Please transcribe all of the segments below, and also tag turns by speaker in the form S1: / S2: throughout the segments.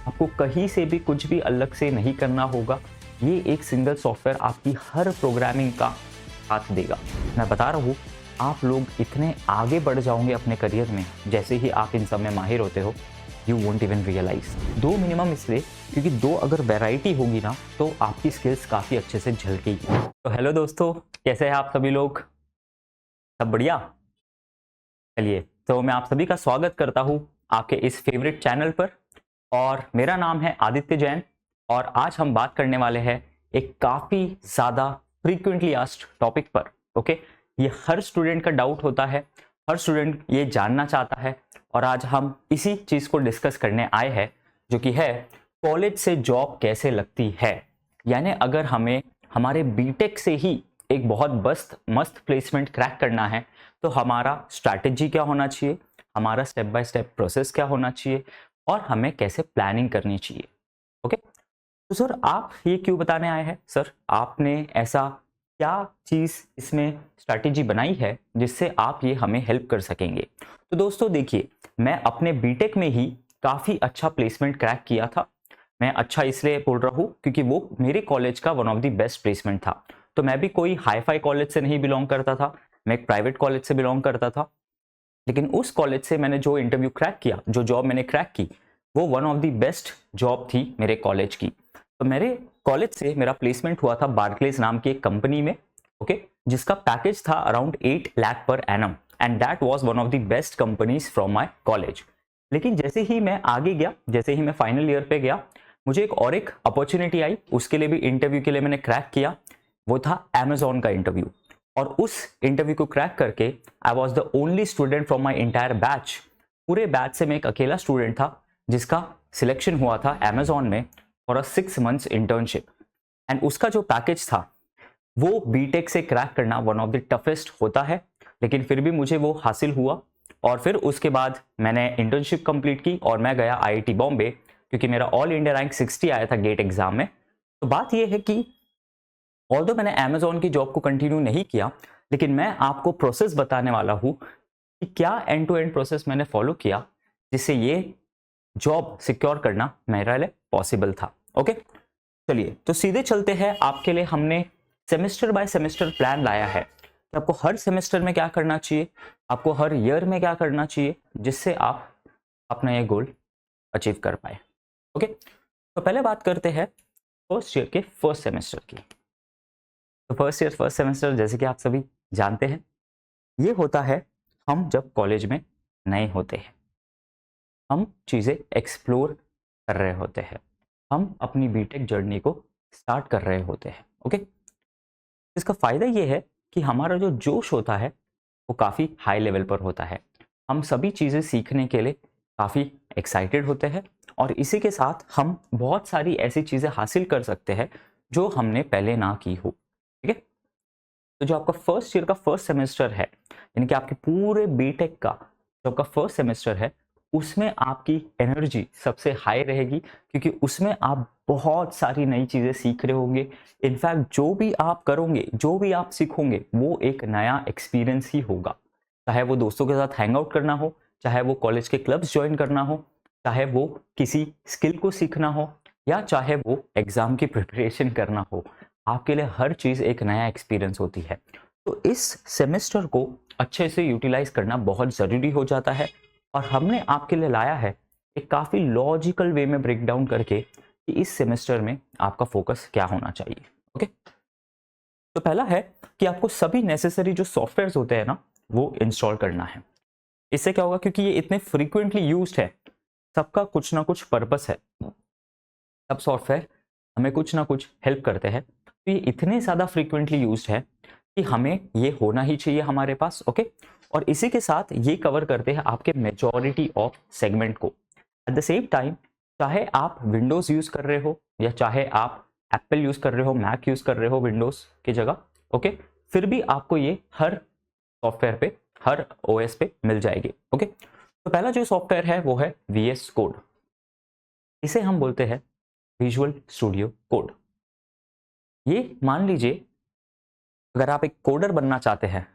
S1: आपको कहीं से भी कुछ भी अलग से नहीं करना होगा। ये एक सिंगल सॉफ्टवेयर आपकी हर प्रोग्रामिंग का साथ देगा। मैं बता रहा हूँ, आप लोग इतने आगे बढ़ जाओगे अपने करियर में जैसे ही आप इन सब में माहिर होते हो, यू वोंट इवन रियलाइज। दो मिनिमम इसलिए क्योंकि दो अगर वैरायटी होगी ना तो आपकी स्किल्स काफ़ी अच्छे से झलकेगी। तो हेलो दोस्तों, कैसे हैं आप सभी लोग? सब बढ़िया? चलिए, तो मैं आप सभी का स्वागत करता हूँ आपके इस फेवरेट चैनल पर। और मेरा नाम है आदित्य जैन और आज हम बात करने वाले हैं एक काफ़ी ज़्यादा फ्रीक्वेंटली आस्क्ड टॉपिक पर। ओके, ये हर स्टूडेंट का डाउट होता है, हर स्टूडेंट ये जानना चाहता है और आज हम इसी चीज़ को डिस्कस करने आए हैं, जो कि है कॉलेज से जॉब कैसे लगती है। यानी अगर हमें हमारे बीटेक से ही एक बहुत मस्त प्लेसमेंट क्रैक करना है तो हमारा स्ट्रैटेजी क्या होना चाहिए, हमारा स्टेप बाय स्टेप प्रोसेस क्या होना चाहिए और हमें कैसे प्लानिंग करनी चाहिए। ओके, तो सर आप ये क्यों बताने आए हैं? सर आपने ऐसा क्या चीज़ इसमें स्ट्रैटेजी बनाई है जिससे आप ये हमें हेल्प कर सकेंगे? तो दोस्तों देखिए, मैं अपने बीटेक में ही काफ़ी अच्छा प्लेसमेंट क्रैक किया था। मैं अच्छा इसलिए बोल रहा हूँ क्योंकि वो मेरे कॉलेज का one of the best placement था। तो मैं भी कोई हाई फाई कॉलेज से नहीं बिलोंग करता था, मैं एक प्राइवेट कॉलेज से बिलोंग करता था। लेकिन उस कॉलेज से मैंने जो इंटरव्यू क्रैक किया, जो जॉब मैंने क्रैक की, वो one of the best job थी मेरे कॉलेज की। तो मेरे कॉलेज से मेरा प्लेसमेंट हुआ था बार्कलेज नाम की एक कंपनी में। ओके, जिसका पैकेज था around 8 lakh per annum and that was one of the best companies from my college. लेकिन जैसे ही मैं आगे गया, जैसे ही मैं फाइनल ईयर पे गया, मुझे एक अपॉर्चुनिटी आई, उसके लिए भी इंटरव्यू के लिए मैंने क्रैक किया। वो था अमेजोन का इंटरव्यू। और उस इंटरव्यू को क्रैक करके I was the only student from my entire batch. पूरे बैच से मैं एक अकेला स्टूडेंट था जिसका सिलेक्शन हुआ था अमेजोन में for a 6 months internship. And उसका जो पैकेज था वो बीटेक से क्रैक करना वन ऑफ द टफेस्ट होता है, लेकिन फिर भी मुझे वो हासिल हुआ। और फिर उसके बाद मैंने इंटर्नशिप कंप्लीट की और मैं गया आईआईटी बॉम्बे, क्योंकि मेरा ऑल इंडिया रैंक 60 आया था गेट एग्जाम में। तो बात यह है कि ऑल्दो मैंने अमेजोन की जॉब को कंटिन्यू नहीं किया, लेकिन मैं आपको प्रोसेस बताने वाला हूं कि क्या एंड टू एंड प्रोसेस मैंने फॉलो किया जिससे ये जॉब सिक्योर करना मेरे लिए पॉसिबल था। ओके, चलिए तो सीधे चलते हैं। आपके लिए हमने सेमेस्टर बाय सेमेस्टर प्लान लाया है कि आपको हर सेमेस्टर में क्या करना चाहिए, आपको हर ईयर में क्या करना चाहिए, जिससे आप अपना ये गोल अचीव कर पाए। ओके, तो पहले बात करते हैं फर्स्ट ईयर के फर्स्ट सेमेस्टर की। तो फर्स्ट ईयर फर्स्ट सेमेस्टर जैसे कि आप सभी जानते हैं, ये होता है हम जब कॉलेज में नए होते हैं, हम चीज़ें एक्सप्लोर कर रहे होते हैं, हम अपनी बीटेक जर्नी को स्टार्ट कर रहे होते हैं। ओके, इसका फ़ायदा ये है कि हमारा जो जोश होता है वो काफ़ी हाई लेवल पर होता है। हम सभी चीज़ें सीखने के लिए काफ़ी एक्साइटेड होते हैं और इसी के साथ हम बहुत सारी ऐसी चीज़ें हासिल कर सकते हैं जो हमने पहले ना की हो। ठीक है, तो जो आपका फर्स्ट ईयर का फर्स्ट सेमेस्टर है, यानी कि आपके पूरे बीटेक का जो आपका फर्स्ट सेमेस्टर है, उसमें आपकी एनर्जी सबसे हाई रहेगी, क्योंकि उसमें आप बहुत सारी नई चीज़ें सीख रहे होंगे। इनफैक्ट जो भी आप करोगे, जो भी आप सीखोगे, वो एक नया एक्सपीरियंस ही होगा। चाहे वो दोस्तों के साथ हैंग आउट करना हो, चाहे वो कॉलेज के क्लब्स ज्वाइन करना हो, चाहे वो किसी स्किल को सीखना हो, या चाहे वो एग्ज़ाम की प्रिपरेशन करना हो, आपके लिए हर चीज़ एक नया एक्सपीरियंस होती है। तो इस सेमेस्टर को अच्छे से यूटिलाइज करना बहुत ज़रूरी हो जाता है और हमने आपके लिए लाया है एक काफ़ी लॉजिकल वे में ब्रेक डाउन करके कि इस सेमेस्टर में आपका फोकस क्या होना चाहिए। ओके, तो पहला है कि आपको सभी नेसेसरी जो सॉफ्टवेयर्स होते हैं ना, वो इंस्टॉल करना है। इससे क्या होगा, क्योंकि ये इतने फ्रीक्वेंटली यूज्ड है, सबका कुछ ना कुछ पर्पस है, सब सॉफ्टवेयर हमें कुछ ना कुछ हेल्प करते हैं। तो ये इतने ज़्यादा फ्रीक्वेंटली यूज्ड है कि हमें ये होना ही चाहिए हमारे पास। ओके, और इसी के साथ ये कवर करते हैं आपके मेजॉरिटी ऑफ सेगमेंट को। एट द सेम टाइम, चाहे आप विंडोज़ यूज़ कर रहे हो या चाहे आप एप्पल यूज़ कर रहे हो, मैक यूज़ कर रहे हो विंडोज़ की जगह, ओके, फिर भी आपको ये हर सॉफ्टवेयर पे, हर ओएस पे मिल जाएगी। ओके, तो पहला जो सॉफ्टवेयर है वो है VS कोड। इसे हम बोलते हैं विजुअल स्टूडियो कोड। ये मान लीजिए अगर आप एक कोडर बनना चाहते हैं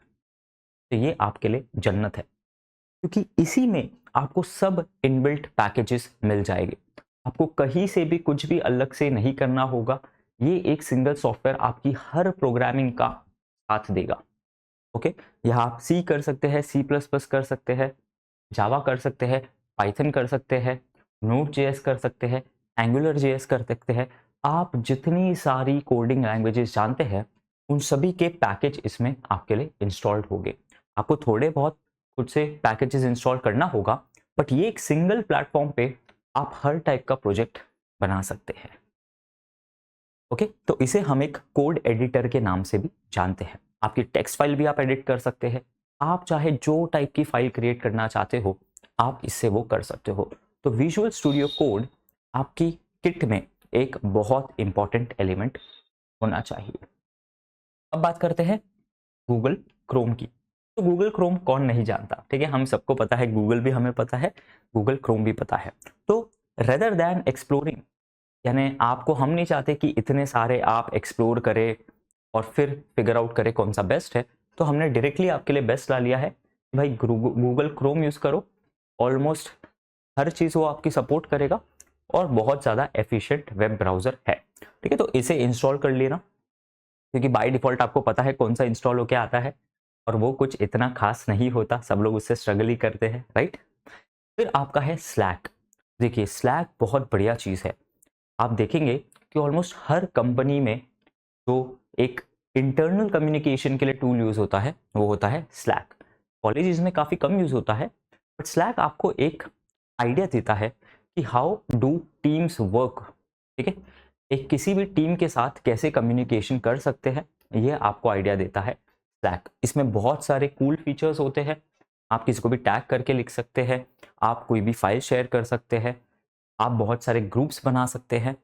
S1: तो ये आपके लिए जन्नत है, क्योंकि इसी में आपको सब इनबिल्ट पैकेजेस मिल जाएंगे। आपको कहीं से भी कुछ भी अलग से नहीं करना होगा। ये एक सिंगल सॉफ्टवेयर आपकी हर प्रोग्रामिंग का साथ देगा। ओके, यहाँ आप सी कर सकते हैं, सी प्लस प्लस कर सकते हैं, जावा कर सकते हैं, पाइथन कर सकते हैं, नोड जेएस कर सकते हैं, एंगुलर जेएस कर सकते हैं। आप जितनी सारी कोडिंग लैंग्वेजेस जानते हैं उन सभी के पैकेज इसमें आपके लिए इंस्टॉल्ड होंगे। आपको थोड़े बहुत खुद से पैकेजेस इंस्टॉल करना होगा, बट ये एक सिंगल प्लेटफॉर्म पे आप हर टाइप का प्रोजेक्ट बना सकते हैं। ओके, तो इसे हम एक कोड एडिटर के नाम से भी जानते हैं। आपकी टेक्स्ट फाइल भी आप एडिट कर सकते हैं। आप चाहे जो टाइप की फाइल क्रिएट करना चाहते हो आप इससे वो कर सकते हो। तो विजुअल स्टूडियो कोड आपकी किट में एक बहुत इंपॉर्टेंट एलिमेंट होना चाहिए। अब बात करते हैं गूगल क्रोम की। तो गूगल क्रोम कौन नहीं जानता, ठीक है, हम सबको पता है, गूगल भी हमें पता है, गूगल क्रोम भी पता है। तो रेदर देन एक्सप्लोरिंग, यानी आपको हम नहीं चाहते कि इतने सारे आप एक्सप्लोर करें और फिर फिगर आउट करें कौन सा बेस्ट है, तो हमने डायरेक्टली आपके लिए बेस्ट ला लिया है। भाई गूगल क्रोम यूज़ करो, ऑलमोस्ट हर चीज़ वो आपकी सपोर्ट करेगा और बहुत ज़्यादा एफिशिएंट वेब ब्राउज़र है। ठीक है, तो इसे इंस्टॉल कर लेना, क्योंकि बाय डिफ़ॉल्ट आपको पता है कौन सा इंस्टॉल होके आता है और वो कुछ इतना खास नहीं होता, सब लोग उससे स्ट्रगल ही करते हैं, राइट। फिर आपका है स्लैक। देखिए स्लैक बहुत बढ़िया चीज़ है। आप देखेंगे कि ऑलमोस्ट हर कंपनी में जो एक इंटरनल कम्युनिकेशन के लिए टूल यूज़ होता है वो होता है स्लैक। कॉलेजेस में काफ़ी कम यूज़ होता है, बट स्लैक आपको एक आइडिया देता है कि हाउ डू टीम्स वर्क। ठीक है, एक किसी भी टीम के साथ कैसे कम्युनिकेशन कर सकते हैं, ये आपको आइडिया देता है स्लैक। इसमें बहुत सारे कूल फीचर्स होते हैं। आप किसी को भी टैग करके लिख सकते हैं, आप कोई भी फाइल शेयर कर सकते हैं, आप बहुत सारे ग्रुप्स बना सकते हैं।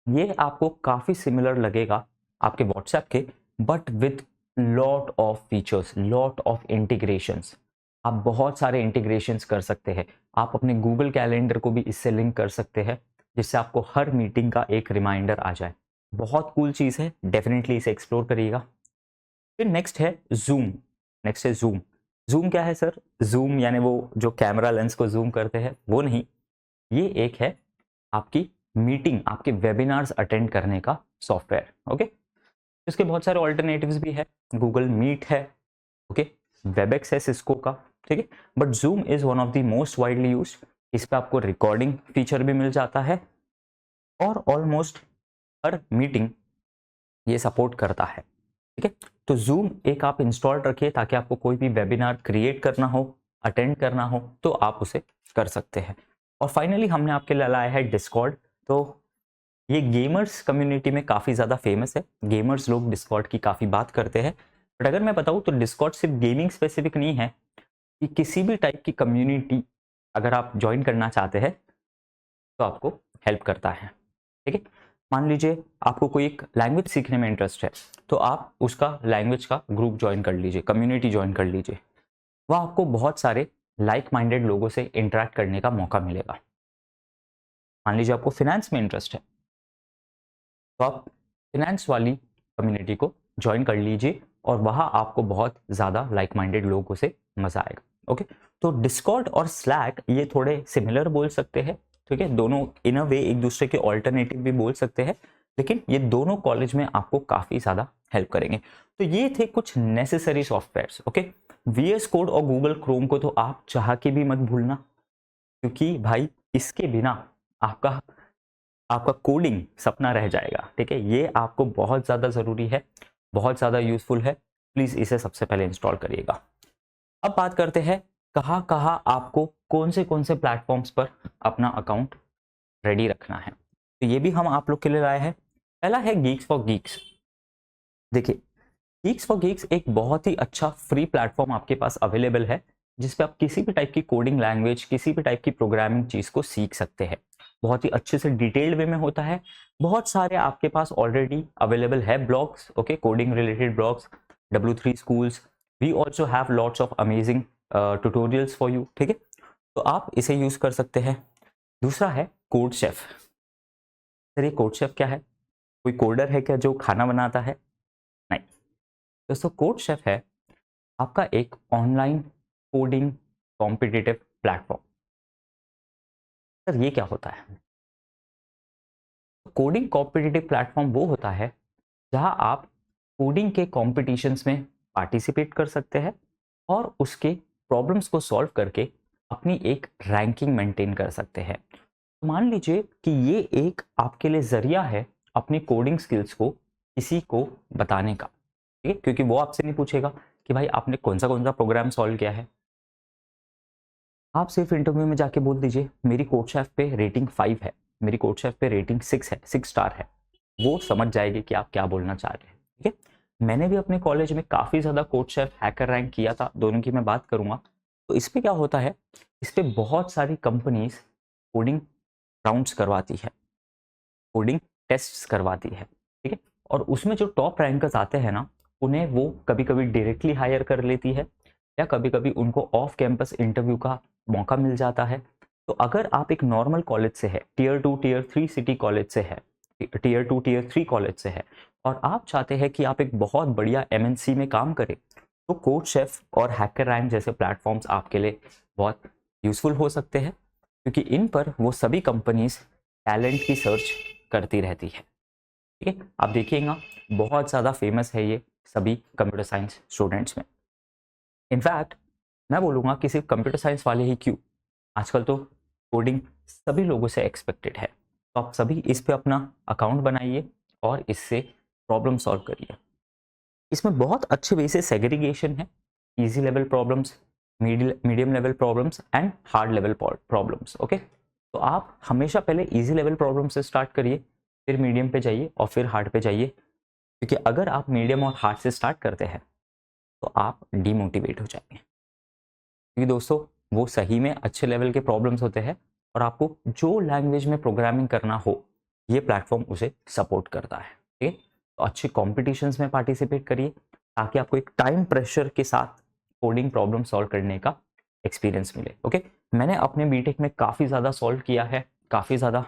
S1: ये आपको काफ़ी सिमिलर लगेगा आपके व्हाट्सएप के, but with lot of features, lot of integrations. आप बहुत सारे इंटीग्रेशंस कर सकते हैं। आप अपने गूगल कैलेंडर को भी इससे लिंक कर सकते हैं, जिससे आपको हर मीटिंग का एक रिमाइंडर आ जाए। बहुत कूल चीज़ है, डेफिनेटली इसे एक्सप्लोर करिएगा। फिर नेक्स्ट है जूम। नेक्स्ट है जूम। जूम क्या है सर? जूम यानी वो जो कैमरा लेंस को जूम करते हैं वो नहीं, ये एक है आपकी मीटिंग, आपके वेबिनार्स अटेंड करने का सॉफ्टवेयर। ओके, इसके बहुत सारे ऑल्टरनेटिव्स भी है, गूगल मीट है, ओके, वेबएक्स है सिस्को का, ठीक है, but zoom is one of the most widely used. इस पे आपको रिकॉर्डिंग फीचर भी मिल जाता है और ऑलमोस्ट हर मीटिंग ये सपोर्ट करता है। ठीक है, तो जूम एक आप इंस्टॉल रखिए ताकि आपको कोई भी वेबिनार क्रिएट करना हो, अटेंड करना हो तो आप उसे कर सकते हैं। और फाइनली हमने आपके लिए लाया है डिस्कॉर्ड। तो ये गेमर्स कम्युनिटी में काफ़ी ज़्यादा फेमस है, गेमर्स लोग डिस्कॉर्ड की काफ़ी बात करते हैं। बट अगर मैं बताऊँ तो डिस्कॉर्ड सिर्फ गेमिंग स्पेसिफिक नहीं है, कि किसी भी टाइप की कम्युनिटी अगर आप ज्वाइन करना चाहते हैं तो आपको हेल्प करता है। ठीक है, मान लीजिए आपको कोई एक लैंग्वेज सीखने में इंटरेस्ट है, तो आप उसका लैंग्वेज का ग्रुप ज्वाइन कर लीजिए, कम्युनिटी ज्वाइन कर लीजिए। वहाँ आपको बहुत सारे लाइक माइंडेड लोगों से इंटरेक्ट करने का मौका मिलेगा। मान लीजिए आपको फिनेंस में इंटरेस्ट है, तो आप फिनेंस वाली कम्युनिटी को ज्वाइन कर लीजिए और वहाँ आपको बहुत ज़्यादा लाइक माइंडेड लोगों से मज़ा आएगा। ओके, तो डिस्कॉर्ड और स्लैक ये थोड़े सिमिलर बोल सकते हैं, ठीक है, दोनों इन अ वे एक दूसरे के ऑल्टरनेटिव भी बोल सकते हैं, लेकिन ये दोनों कॉलेज में आपको काफ़ी ज़्यादा हेल्प करेंगे। तो ये थे कुछ necessary softwares. Okay, VS code और गूगल क्रोम को तो आप चाह के भी मत भूलना, क्योंकि भाई इसके बिना आपका आपका कोडिंग सपना रह जाएगा। ठीक है, ये आपको बहुत ज़्यादा ज़रूरी है, बहुत ज़्यादा यूज़फुल है। प्लीज़ इसे सबसे पहले इंस्टॉल करिएगा। अब बात करते हैं कहाँ कहाँ आपको कौन से प्लेटफॉर्म्स पर अपना अकाउंट रेडी रखना है। तो ये भी हम आप लोग के लिए लाए हैं। पहला है गीक्स फॉर गीक्स। देखिए गीक्स फॉर गीक्स एक बहुत ही अच्छा फ्री प्लेटफॉर्म आपके पास अवेलेबल है, जिसपे आप किसी भी टाइप की कोडिंग लैंग्वेज, किसी भी टाइप की प्रोग्रामिंग चीज़ को सीख सकते हैं। बहुत ही अच्छे से डिटेल्ड वे में होता है। बहुत सारे आपके पास ऑलरेडी अवेलेबल है blogs, okay, coding related blogs, W3 schools. We also have lots of amazing tutorials for you. ठीक है, तो आप इसे यूज़ कर सकते हैं। दूसरा है कोड शेफ। सर ये कोड शेफ क्या है? कोई कोडर है क्या जो खाना बनाता है? नहीं दोस्तों, कोड शेफ है आपका एक online coding competitive platform. Sir ये क्या होता है? कोडिंग कॉम्पिटिटिव प्लेटफॉर्म वो होता है जहां आप कोडिंग के कॉम्पिटिशन्स में पार्टिसिपेट कर सकते हैं और उसके प्रॉब्लम्स को सॉल्व करके अपनी एक रैंकिंग मेंटेन कर सकते हैं। तो मान लीजिए कि ये एक आपके लिए जरिया है अपनी कोडिंग स्किल्स को किसी को बताने का, ठीक है, क्योंकि वो आपसे नहीं पूछेगा कि भाई आपने कौन सा प्रोग्राम सॉल्व किया है। आप सिर्फ इंटरव्यू में जाके बोल दीजिए मेरी कोड शेफ पे रेटिंग 5 है, मेरी कोड शेफ पे रेटिंग 6 है, 6 स्टार है। वो समझ जाएगी कि आप क्या बोलना चाह रहे हैं, ठीक है। मैंने भी अपने कॉलेज में काफ़ी ज़्यादा कोड शेफ हैकर रैंक किया था, दोनों की मैं बात करूंगा। तो इस पे क्या होता है, इस पे बहुत सारी कंपनीज कोडिंग राउंड्स करवाती है, कोडिंग टेस्ट्स करवाती है, ठीक है। और उसमें जो टॉप रैंकर्स आते हैं ना, उन्हें वो कभी कभी डायरेक्टली हायर कर लेती है या कभी कभी उनको ऑफ कैंपस इंटरव्यू का मौका मिल जाता है। तो अगर आप एक नॉर्मल कॉलेज से है, टीयर 2 टीयर 3 सिटी कॉलेज से है, टीयर 2 टीयर 3 कॉलेज से है, और आप चाहते हैं कि आप एक बहुत बढ़िया एमएनसी में काम करें, तो कोड शेफ और हैकर रैंक जैसे प्लेटफॉर्म्स आपके लिए बहुत यूजफुल हो सकते हैं, क्योंकि इन पर वो सभी कंपनीज टैलेंट की सर्च करती रहती है, ठीक है। आप देखिएगा बहुत ज़्यादा फेमस है ये सभी कंप्यूटर साइंस स्टूडेंट्स में। इनफैक्ट मैं बोलूँगा कि सिर्फ कंप्यूटर साइंस वाले ही क्यों, आजकल तो कोडिंग सभी लोगों से एक्सपेक्टेड है। तो आप सभी इस पे अपना अकाउंट बनाइए और इससे प्रॉब्लम सॉल्व करिए। इसमें बहुत अच्छे वे से सेग्रीगेशन है, easy level problems, medium level problems and hard level problems, okay. तो आप हमेशा पहले इजी लेवल प्रॉब्लम से स्टार्ट करिए, फिर मीडियम पे जाइए और फिर हार्ड पे जाइए, क्योंकि अगर आप मीडियम और हार्ड से स्टार्ट करते हैं तो आप डीमोटिवेट हो जाएंगे, क्योंकि दोस्तों वो सही में अच्छे लेवल के प्रॉब्लम्स होते हैं और आपको जो लैंग्वेज में प्रोग्रामिंग करना हो ये प्लेटफॉर्म उसे सपोर्ट करता है, ठीक है। तो अच्छे कॉम्पिटिशन्स में पार्टिसिपेट करिए ताकि आपको एक टाइम प्रेशर के साथ कोडिंग प्रॉब्लम सॉल्व करने का एक्सपीरियंस मिले, ओके। मैंने अपने बीटेक में काफ़ी ज़्यादा सॉल्व किया है, काफ़ी ज़्यादा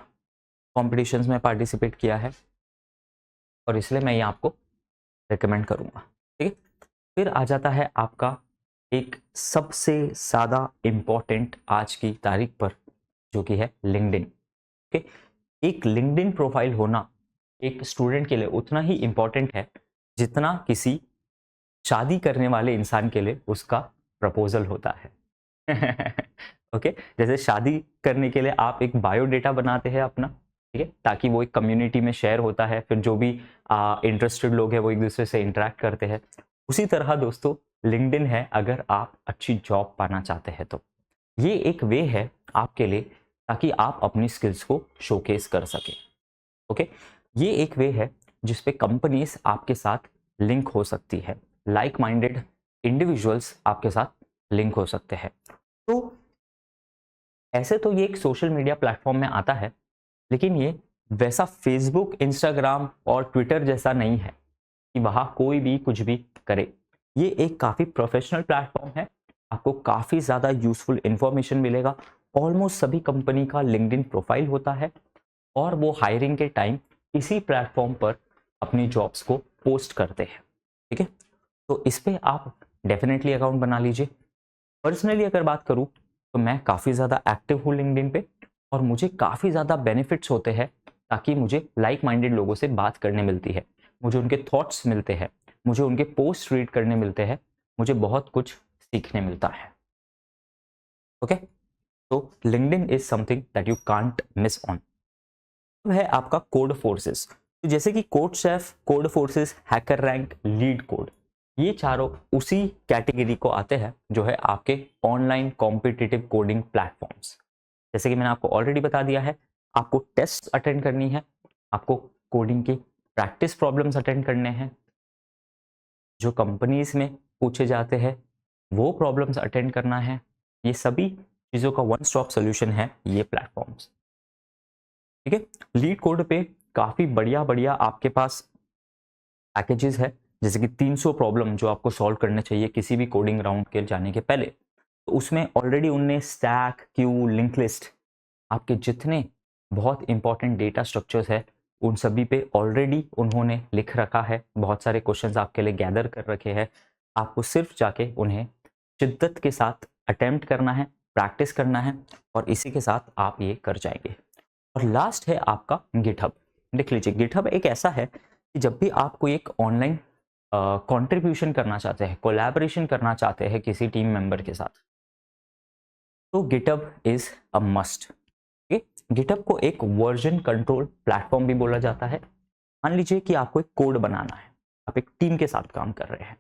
S1: कॉम्पिटिशन्स में पार्टिसिपेट किया है और इसलिए मैं ये आपको रिकमेंड करूँगा, ठीक है। फिर आ जाता है आपका एक सबसे ज़्यादा इम्पॉर्टेंट आज की तारीख पर, जो कि है लिंक्डइन, ओके। एक लिंक्डइन प्रोफाइल होना एक स्टूडेंट के लिए उतना ही इम्पॉर्टेंट है जितना किसी शादी करने वाले इंसान के लिए उसका प्रपोजल होता है। ओके, जैसे शादी करने के लिए आप एक बायोडेटा बनाते हैं अपना, ठीक है, ताकि वो एक कम्युनिटी में शेयर होता है, फिर जो भी इंटरेस्टेड लोग हैं वो एक दूसरे से इंटरेक्ट करते हैं। उसी तरह दोस्तों लिंक्डइन है अगर आप अच्छी जॉब पाना चाहते हैं तो। ये एक वे है आपके लिए ताकि आप अपनी स्किल्स को शोकेस कर सके, ओके। ये एक वे है जिसपे कंपनीज आपके साथ लिंक हो सकती है, लाइक माइंडेड इंडिविजुअल्स आपके साथ लिंक हो सकते हैं। तो ऐसे तो ये एक सोशल मीडिया प्लेटफॉर्म में आता है, लेकिन ये वैसा फेसबुक, इंस्टाग्राम और ट्विटर जैसा नहीं है कि वहाँ कोई भी कुछ भी करे। ये एक काफ़ी प्रोफेशनल प्लेटफॉर्म है, आपको काफ़ी ज़्यादा यूजफुल इंफॉर्मेशन मिलेगा। ऑलमोस्ट सभी कंपनी का लिंक्डइन प्रोफाइल होता है और वो हायरिंग के टाइम इसी प्लेटफॉर्म पर अपनी जॉब्स को पोस्ट करते हैं, ठीक है। तो इस पे आप डेफिनेटली अकाउंट बना लीजिए। पर्सनली अगर बात करूँ तो मैं काफ़ी ज़्यादा एक्टिव हूँ लिंक्डइन पे और मुझे काफ़ी ज़्यादा बेनिफिट्स होते हैं, ताकि मुझे लाइक माइंडेड लोगों से बात करने मिलती है, मुझे उनके थॉट्स मिलते हैं, मुझे उनके पोस्ट रीड करने मिलते हैं, मुझे बहुत कुछ सीखने मिलता है, ओके। तो LinkedIn is something that you can't miss on. अब है आपका कोड फोर्सेस, तो जैसे कि code chef, code forces, hacker rank, leet code, ये चारों उसी कैटेगरी को आते हैं जो है आपके ऑनलाइन कॉम्पिटिटिव कोडिंग प्लेटफॉर्म्स। जैसे कि मैंने आपको ऑलरेडी बता दिया है, आपको टेस्ट अटेंड करनी है, आपको कोडिंग की प्रैक्टिस प्रॉब्लम्स अटेंड करने हैं, जो कंपनीज में पूछे जाते हैं वो प्रॉब्लम्स अटेंड करना है। ये सभी चीज़ों का वन स्टॉप सोल्यूशन है ये प्लेटफॉर्म्स, ठीक है। लीड कोड पे काफ़ी बढ़िया बढ़िया आपके पास पैकेजेस है, जैसे कि 300 प्रॉब्लम जो आपको सॉल्व करने चाहिए किसी भी कोडिंग राउंड के जाने के पहले। तो उसमें ऑलरेडी उनने स्टैक, क्यू, लिंक लिस्ट, आपके जितने बहुत इंपॉर्टेंट डेटा स्ट्रक्चर्स है उन सभी पे ऑलरेडी उन्होंने लिख रखा है, बहुत सारे क्वेश्चंस आपके लिए गैदर कर रखे हैं। आपको सिर्फ जाके उन्हें शिद्दत के साथ अटेम्प्ट करना है, प्रैक्टिस करना है और इसी के साथ आप ये कर जाएंगे। और लास्ट है आपका गिटहब। देख लीजिए, गिटहब एक ऐसा है कि जब भी आप कोई एक ऑनलाइन कंट्रीब्यूशन करना चाहते हैं, कोलैबोरेशन करना चाहते हैं किसी टीम मेंबर के साथ, तो GitHub is a must. GitHub को एक वर्जन कंट्रोल प्लेटफॉर्म भी बोला जाता है। मान लीजिए कि आपको एक कोड बनाना है, आप एक टीम के साथ काम कर रहे हैं,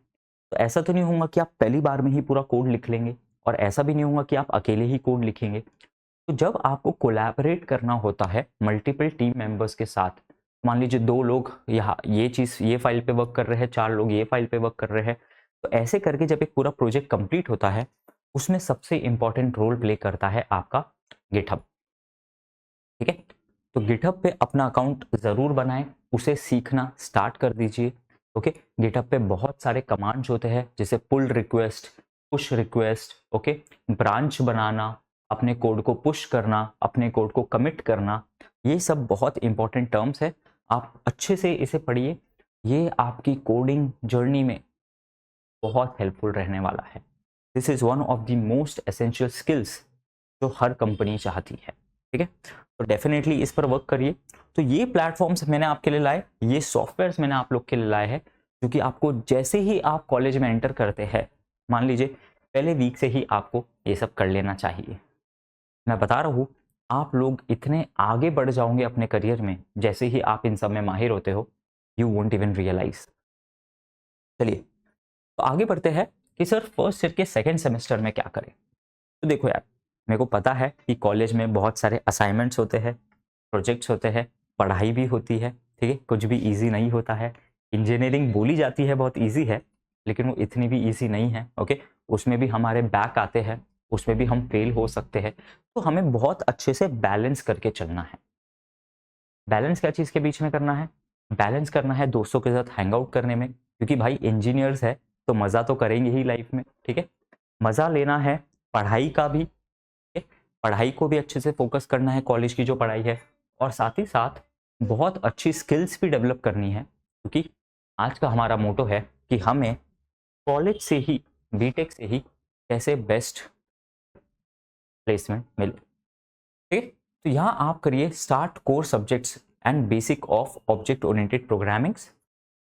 S1: तो ऐसा तो नहीं होगा कि आप पहली बार में ही पूरा कोड लिख लेंगे, और ऐसा भी नहीं होगा कि आप अकेले ही कोड लिखेंगे। तो जब आपको कोलैबोरेट करना होता है मल्टीपल टीम मेंबर्स के साथ, मान लीजिए 2 लोग यहाँ ये चीज़ ये फाइल पे वर्क कर रहे हैं, 4 लोग ये फाइल पे वर्क कर रहे हैं, तो ऐसे करके जब एक पूरा प्रोजेक्ट कंप्लीट होता है, उसमें सबसे इंपॉर्टेंट रोल प्ले करता है आपका गिटहब। ठीक है, तो गिटहब पे अपना अकाउंट ज़रूर बनाएं, उसे सीखना स्टार्ट कर दीजिए। ओके, गिटहब पे बहुत सारे कमांड्स होते हैं, जैसे pull request, push request, okay, branch बनाना, अपने कोड को पुश करना, अपने कोड को कमिट करना, ये सब बहुत इंपॉर्टेंट टर्म्स है। आप अच्छे से इसे पढ़िए, ये आपकी कोडिंग जर्नी में बहुत हेल्पफुल रहने वाला है। This is one of the most essential skills जो हर कंपनी चाहती है। ठीक है, तो डेफिनेटली इस पर वर्क करिए। तो ये प्लेटफॉर्म्स मैंने आपके लिए लाए, ये सॉफ्टवेयर्स मैंने आप लोग के लिए लाए हैं, क्योंकि आपको जैसे ही आप कॉलेज में एंटर करते हैं, मान लीजिए पहले वीक से ही आपको ये सब कर लेना चाहिए। मैं बता रहा हूँ, आप लोग इतने आगे बढ़ जाओगे अपने करियर में जैसे ही आप इन सब में माहिर होते हो, यू वोंट इवन रियलाइज। चलिए, तो आगे बढ़ते हैं कि सर फर्स्ट ईयर के सेकेंड सेमेस्टर में क्या करें। तो देखो यार, मेरे को पता है कि कॉलेज में बहुत सारे असाइनमेंट्स होते हैं, प्रोजेक्ट्स होते हैं, पढ़ाई भी होती है। ठीक है, कुछ भी इजी नहीं होता है। इंजीनियरिंग बोली जाती है बहुत इजी है, लेकिन वो इतनी भी इजी नहीं है। ओके, उसमें भी हमारे बैक आते हैं, उसमें भी हम फेल हो सकते हैं। तो हमें बहुत अच्छे से बैलेंस करके चलना है। बैलेंस क्या चीज़ के बीच में करना है? बैलेंस करना है दोस्तों के साथ हैंग आउट करने में, क्योंकि भाई इंजीनियर्स है तो मज़ा तो करेंगे ही लाइफ में। ठीक है, मज़ा लेना है पढ़ाई का भी, पढ़ाई को भी अच्छे से फोकस करना है, कॉलेज की जो पढ़ाई है, और साथ ही साथ बहुत अच्छी स्किल्स भी डेवलप करनी है, क्योंकि आज का हमारा मोटो है कि हमें कॉलेज से ही, बीटेक से ही कैसे बेस्ट प्लेसमेंट मिले। ठीक है, तो यहाँ आप करिए start core subjects and basic of object oriented programmings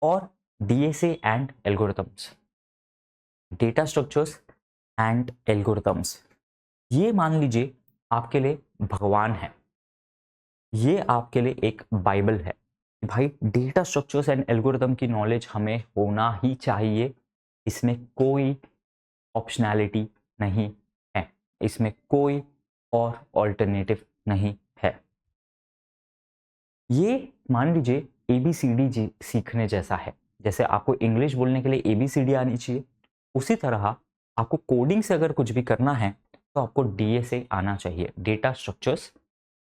S1: और DSA and algorithms, data structures and algorithms. ये मान लीजिए आपके लिए भगवान है, ये आपके लिए एक बाइबल है। भाई डेटा स्ट्रक्चर्स एंड एल्गोरिथम की नॉलेज हमें होना ही चाहिए, इसमें कोई ऑप्शनैलिटी नहीं है, इसमें कोई और ऑल्टरनेटिव नहीं है। ये मान लीजिए ABCD जी सीखने जैसा है। जैसे आपको इंग्लिश बोलने के लिए ABCD आनी चाहिए, उसी तरह आपको कोडिंग से अगर कुछ भी करना है तो आपको DSA आना चाहिए, डेटा स्ट्रक्चर्स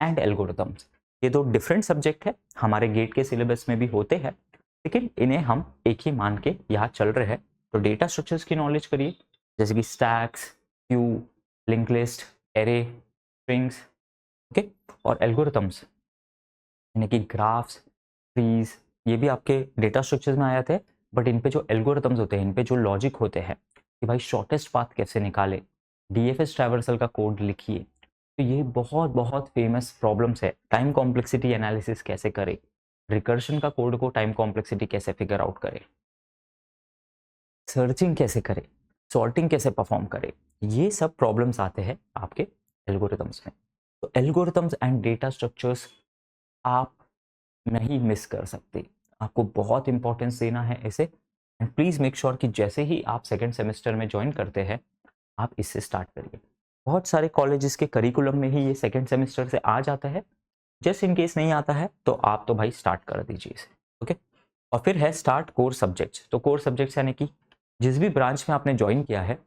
S1: एंड एल्गोरिथम्स। ये दो डिफरेंट सब्जेक्ट है, हमारे गेट के सिलेबस में भी होते हैं, लेकिन इन्हें हम एक ही मान के यहाँ चल रहे हैं। तो डेटा स्ट्रक्चर्स की नॉलेज करिए, जैसे कि stacks, Q, link list, array, strings, okay, और एल्गोरिथम्स यानी कि ग्राफ्स, ट्रीज, ये भी आपके डेटा स्ट्रक्चर्स में आ जाते हैं। बट इन पे जो एल्गोरिथम्स होते हैं, इन पे जो लॉजिक होते हैं कि भाई शॉर्टेस्ट पाथ कैसे निकाले, DFS ट्रैवर्सल का कोड लिखिए, तो ये बहुत बहुत फेमस प्रॉब्लम्स है। टाइम कॉम्प्लेक्सिटी एनालिसिस कैसे करें, रिकर्शन का कोड को टाइम कॉम्प्लेक्सिटी कैसे फिगर आउट करें, सर्चिंग कैसे करें, सॉर्टिंग कैसे परफॉर्म करें, ये सब प्रॉब्लम्स आते हैं आपके एल्गोरिथम्स में। तो एल्गोरिथम्स एंड डेटा स्ट्रक्चर्स आप नहीं मिस कर सकते, आपको बहुत इंपॉर्टेंस देना है इसे। एंड प्लीज़ मेक श्योर कि जैसे ही आप सेकेंड सेमेस्टर में ज्वाइन करते हैं, आप इससे स्टार्ट करिए। बहुत सारे कॉलेजेस के करिकुलम में ही ये सेकेंड सेमेस्टर से आ जाता है, जस्ट इन केस नहीं आता है तो आप तो भाई स्टार्ट कर दीजिए इसे। ओके, और फिर है स्टार्ट कोर सब्जेक्ट्स। तो कोर सब्जेक्ट्स यानी कि जिस भी ब्रांच में आपने ज्वाइन किया है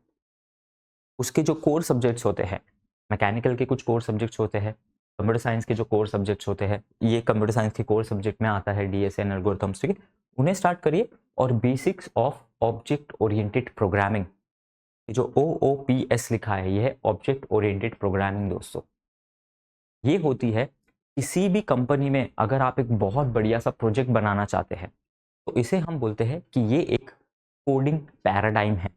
S1: उसके जो कोर सब्जेक्ट्स होते हैं, मैकेनिकल के कुछ कोर सब्जेक्ट्स होते हैं, कंप्यूटर साइंस के जो कोर सब्जेक्ट्स होते हैं, ये कंप्यूटर साइंस के कोर सब्जेक्ट में आता है, DSA एंड एल्गोरिथम्स। ठीक है, उन्हें स्टार्ट करिए। और basics of object oriented programming, जो OOPS लिखा है, ये है ऑब्जेक्ट ओरिएंटेड प्रोग्रामिंग दोस्तों। ये होती है किसी भी कंपनी में अगर आप एक बहुत बढ़िया सा प्रोजेक्ट बनाना चाहते हैं, तो इसे हम बोलते हैं कि ये एक कोडिंग पैराडाइम है।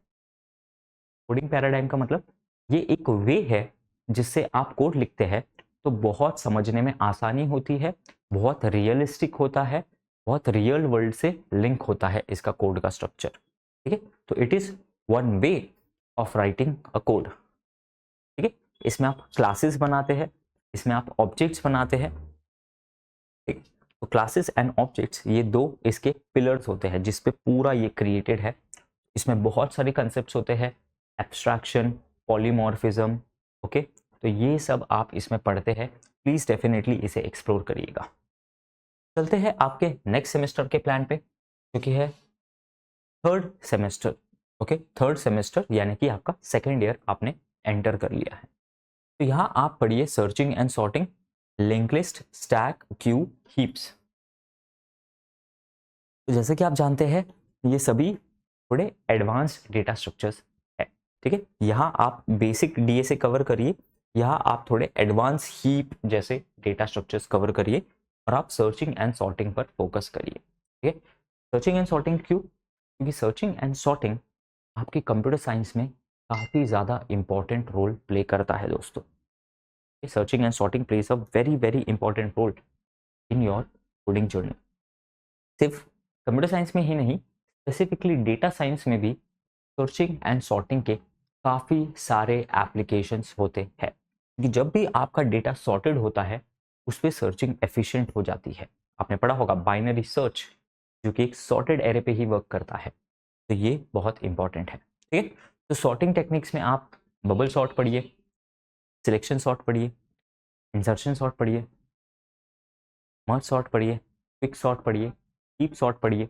S1: कोडिंग पैराडाइम का मतलब ये एक वे है जिससे आप कोड लिखते हैं तो बहुत समझने में आसानी होती है, बहुत रियलिस्टिक होता है, बहुत रियल वर्ल्ड से लिंक होता है इसका कोड का स्ट्रक्चर। ठीक है, तो it is one way of writing a code. ठीक है, इसमें आप क्लासेस बनाते हैं, इसमें आप ऑब्जेक्ट्स बनाते हैं। ठीक, तो क्लासेस एंड ऑब्जेक्ट्स ये दो इसके पिलर्स होते हैं जिस पे पूरा ये क्रिएटेड है। इसमें बहुत सारे कंसेप्ट्स होते हैं, एब्स्ट्रैक्शन, पॉलीमॉर्फिज्म। ओके, तो ये सब आप इसमें पढ़ते हैं, प्लीज डेफिनेटली इसे एक्सप्लोर करिएगा। चलते हैं आपके नेक्स्ट सेमेस्टर के प्लान पे, जो कि है third semester. Okay, third semester यानी कि आपका सेकेंड ईयर आपने एंटर कर लिया है। तो यहाँ आप पढ़िए searching and sorting, link list, stack, Q, heaps. तो जैसे कि आप जानते हैं ये सभी थोड़े एडवांस्ड डेटा स्ट्रक्चर्स है। ठीक है, यहाँ आप बेसिक डीएसए कवर करिए, यहाँ आप थोड़े एडवांस हीप जैसे डेटा स्ट्रक्चर्स कवर करिए, और आप सर्चिंग एंड सॉर्टिंग पर फोकस करिए। ठीक है, सर्चिंग एंड सॉर्टिंग क्यों? क्योंकि सर्चिंग एंड सॉर्टिंग आपकी कंप्यूटर साइंस में काफ़ी ज़्यादा इंपॉर्टेंट रोल प्ले करता है दोस्तों। Searching and sorting plays a very very important role in your coding journey. सिर्फ कंप्यूटर साइंस में ही नहीं, स्पेसिफिकली डेटा साइंस में भी सर्चिंग एंड सॉर्टिंग के काफ़ी सारे एप्लीकेशंस होते हैं। क्योंकि जब भी आपका डेटा सॉर्टेड होता है उस पर सर्चिंग एफिशिएंट हो जाती है। आपने पढ़ा होगा बाइनरी सर्च, जो कि एक सॉर्टेड एरे पे ही वर्क करता है। तो ये बहुत इंपॉर्टेंट है। ठीक है, तो सॉर्टिंग टेक्निक्स में आप बबल सॉर्ट पढ़िए, सिलेक्शन सॉर्ट पढ़िए, इंसर्शन सॉर्ट पढ़िए, मर्ज सॉर्ट पढ़िए, क्विक सॉर्ट पढ़िए, हीप सॉर्ट पढ़िए।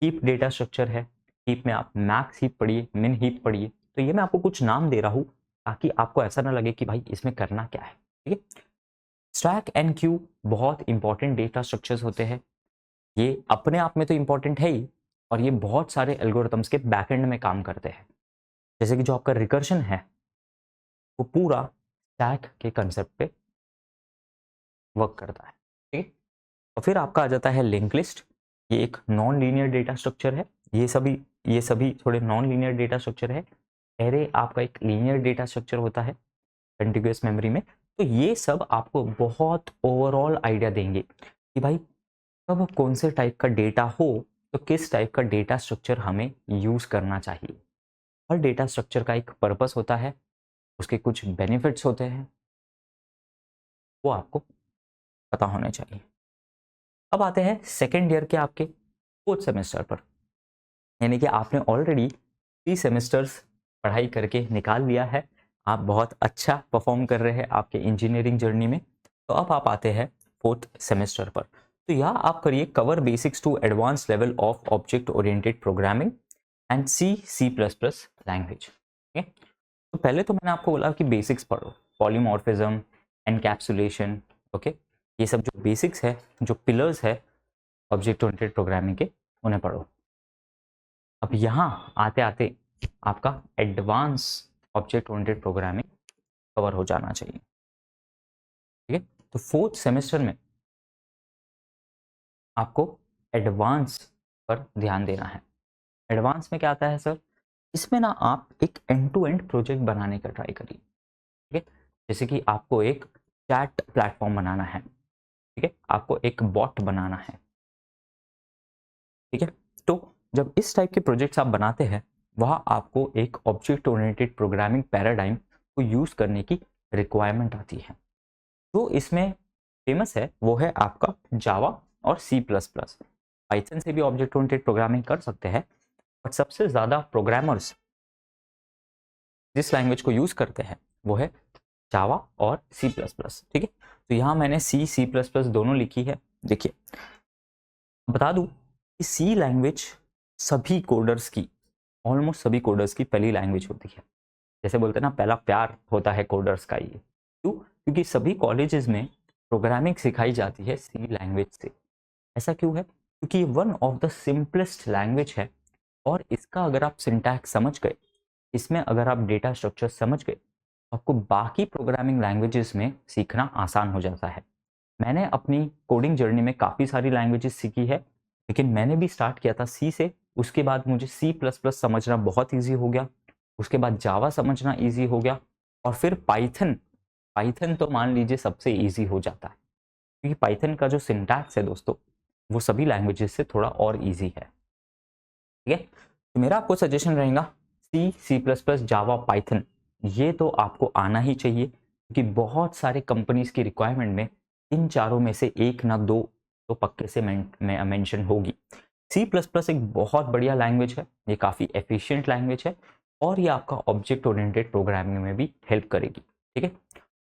S1: हीप डेटा स्ट्रक्चर है, हीप में आप मैक्स हीप पढ़िए, मिन हीप पढ़िए। तो ये मैं आपको कुछ नाम दे रहा हूँ ताकि आपको ऐसा ना लगे कि भाई इसमें करना क्या है। ठीक है, स्टैक एंड क्यू बहुत इंपॉर्टेंट डेटा स्ट्रक्चर्स होते हैं। ये अपने आप में तो इंपॉर्टेंट है ही, और ये बहुत सारे एल्गोरिथम्स के बैकएंड में काम करते हैं। जैसे कि जो आपका रिकर्शन है वो पूरा स्टैक के कंसेप्ट पे वर्क करता है। ठीक है, और फिर आपका आ जाता है लिंक लिस्ट। ये एक नॉन लीनियर डेटा स्ट्रक्चर है। ये सभी थोड़े नॉन लीनियर डेटा स्ट्रक्चर है। एरे आपका एक लीनियर डेटा स्ट्रक्चर होता है कंटिग्यूअस मेमोरी में। तो ये सब आपको बहुत ओवरऑल आइडिया देंगे कि भाई कब कौन से टाइप का डेटा हो तो किस टाइप का डेटा स्ट्रक्चर हमें यूज करना चाहिए। हर डेटा स्ट्रक्चर का एक पर्पस होता है, उसके कुछ बेनिफिट्स होते हैं, वो आपको पता होने चाहिए। अब आते हैं सेकेंड ईयर के आपके फोर्थ सेमेस्टर पर, यानी कि आपने ऑलरेडी 3 सेमेस्टर्स पढ़ाई करके निकाल लिया है। आप बहुत अच्छा परफॉर्म कर रहे हैं आपके इंजीनियरिंग जर्नी में। तो अब आप आते हैं फोर्थ सेमेस्टर पर। तो यहाँ आप करिए cover basics to advance level of object oriented programming and C plus plus language. तो पहले तो मैंने आपको बोला कि बेसिक्स पढ़ो, पॉलीमॉर्फिज्म, एनकैप्सुलेशन। ओके, ये सब जो बेसिक्स है, जो पिलर्स है ऑब्जेक्ट ओरिएंटेड प्रोग्रामिंग के, उन्हें पढ़ो। अब यहाँ आते आते आपका advance object oriented programming cover हो जाना चाहिए। ठीक है, तो फोर्थ सेमेस्टर में आपको एडवांस पर ध्यान देना है। एडवांस में क्या आता है सर? इसमें ना आप एक एंड टू एंड प्रोजेक्ट बनाने का ट्राई करिए। ठीक है, जैसे कि आपको एक चैट प्लेटफॉर्म बनाना है। ठीक है, आपको एक बॉट बनाना है। ठीक है, तो जब इस टाइप के प्रोजेक्ट्स आप बनाते हैं वहाँ आपको एक ऑब्जेक्ट ओरिएंटेड प्रोग्रामिंग पैराडाइम को यूज़ करने की रिक्वायरमेंट आती है। जो इसमें फेमस है वो है आपका जावा और सी प्लस प्लस। पाइथन से भी ऑब्जेक्ट ओरिएंटेड प्रोग्रामिंग कर सकते हैं, बट सबसे ज़्यादा प्रोग्रामर्स जिस लैंग्वेज को यूज़ करते हैं वो है जावा और सी प्लस प्लस। ठीक है, तो यहाँ मैंने सी प्लस प्लस दोनों लिखी है। देखिए, बता दूं कि सी लैंग्वेज सभी कोडर्स की, ऑलमोस्ट सभी कोडर्स की पहली लैंग्वेज होती है। जैसे बोलते हैं ना, पहला प्यार होता है कोडर्स का। ये क्यों? क्योंकि सभी कॉलेजेस में प्रोग्रामिंग सिखाई जाती है सी लैंग्वेज से। ऐसा क्यों है? क्योंकि one of the simplest language है, और इसका अगर आप सिंटैक्स समझ गए, इसमें अगर आप डेटा स्ट्रक्चर समझ गए, आपको बाकी प्रोग्रामिंग लैंग्वेजेस में सीखना आसान हो जाता है। मैंने अपनी कोडिंग जर्नी में काफ़ी सारी लैंग्वेजेस सीखी है, लेकिन मैंने भी स्टार्ट किया था सी से। उसके बाद मुझे सी प्लस प्लस समझना बहुत ईजी हो गया, उसके बाद जावा समझना ईजी हो गया, और फिर पाइथन। पाइथन तो मान लीजिए सबसे ईजी हो जाता है। क्योंकि पाइथन का जो सिंटैक्स है दोस्तों वो सभी लैंग्वेजेस से थोड़ा और ईजी है। ठीक है, तो मेरा आपको सजेशन रहेगा सी, सी प्लस प्लस, जावा, पाइथन, ये तो आपको आना ही चाहिए, क्योंकि बहुत सारे कंपनीज की रिक्वायरमेंट में इन चारों में से एक ना दो तो पक्के से मेंशन होगी। सी प्लस प्लस एक बहुत बढ़िया लैंग्वेज है, ये काफ़ी एफिशिएंट लैंग्वेज है और ये आपका ऑब्जेक्ट ओरिएंटेड प्रोग्रामिंग में भी हेल्प करेगी। ठीक है,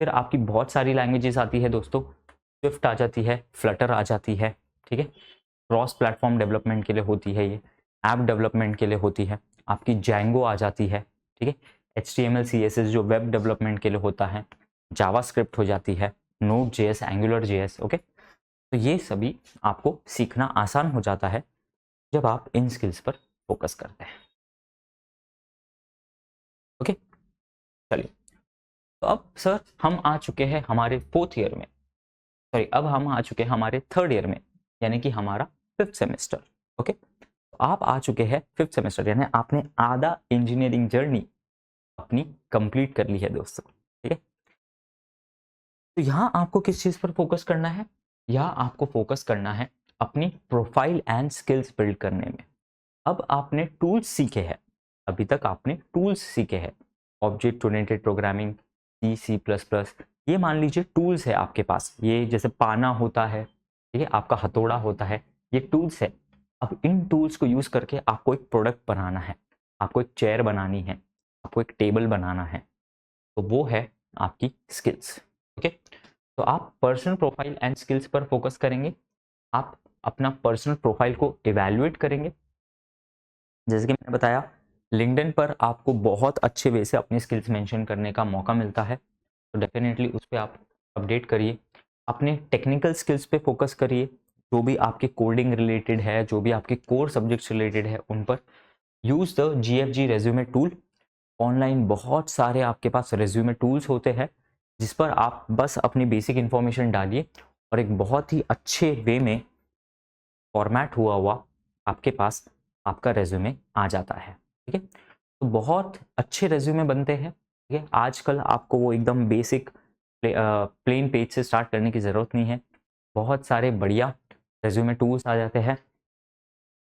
S1: फिर आपकी बहुत सारी लैंग्वेजेस आती है दोस्तों, स्विफ्ट आ जाती है, फ्लटर आ जाती है। ठीक है, क्रॉस प्लेटफॉर्म डेवलपमेंट के लिए होती है, ये ऐप डेवलपमेंट के लिए होती है, आपकी जैंगो आ जाती है। ठीक है, HTML CSS जो वेब डेवलपमेंट के लिए होता है, जावास्क्रिप्ट हो जाती है, node JS, angular JS। Okay, तो ये सभी आपको सीखना आसान हो जाता है जब आप इन स्किल्स पर फोकस करते हैं। ओके, चलिए, तो अब सर हम आ चुके हैं हमारे फोर्थ ईयर में, सॉरी अब हम आ चुके हैं हमारे थर्ड ईयर में, यानी कि हमारा फिफ्थ सेमेस्टर। ओके, तो आप आ चुके हैं फिफ्थ सेमेस्टर, यानी आपने आधा इंजीनियरिंग जर्नी अपनी कंप्लीट कर ली है दोस्तों। ठीक है, तो यहाँ आपको किस चीज़ पर फोकस करना है? यहाँ आपको फोकस करना है अपनी प्रोफाइल एंड स्किल्स बिल्ड करने में। अब आपने टूल्स सीखे हैं, अभी तक आपने टूल्स सीखे हैं, ऑब्जेक्ट ओरिएंटेड प्रोग्रामिंग, सी, सी प्लस प्लस, ये मान लीजिए टूल्स है आपके पास, ये जैसे पाना होता है, ठीक है, आपका हथौड़ा होता है, ये टूल्स है। अब इन टूल्स को यूज़ करके आपको एक प्रोडक्ट बनाना है, आपको एक चेयर बनानी है, आपको एक टेबल बनाना है, तो वो है आपकी स्किल्स। ओके, तो आप पर्सनल प्रोफाइल एंड स्किल्स पर फोकस करेंगे, आप अपना पर्सनल प्रोफाइल को इवैल्यूएट करेंगे। जैसे कि मैंने बताया, लिंक्डइन पर आपको बहुत अच्छे वे से अपनी स्किल्स मेंशन करने का मौका मिलता है, तो डेफिनेटली उस पर आप अपडेट करिए। अपने टेक्निकल स्किल्स पे फोकस करिए, जो भी आपके कोडिंग रिलेटेड है, जो भी आपके कोर सब्जेक्ट्स रिलेटेड है उन पर। Use the GFG resume tool, online बहुत सारे आपके पास रेज्यूमे टूल्स होते हैं जिस पर आप बस अपनी बेसिक इन्फॉर्मेशन डालिए और एक बहुत ही अच्छे वे में फॉर्मेट हुआ हुआ आपके पास आपका रेज्यूमे आ जाता है। ठीक है, तो बहुत अच्छे रेज्यूमे बनते हैं। ठीक है, आजकल आपको वो एकदम बेसिक प्लेन पेज से स्टार्ट करने की ज़रूरत नहीं है, बहुत सारे बढ़िया रेज्यूमे टूल्स आ जाते हैं।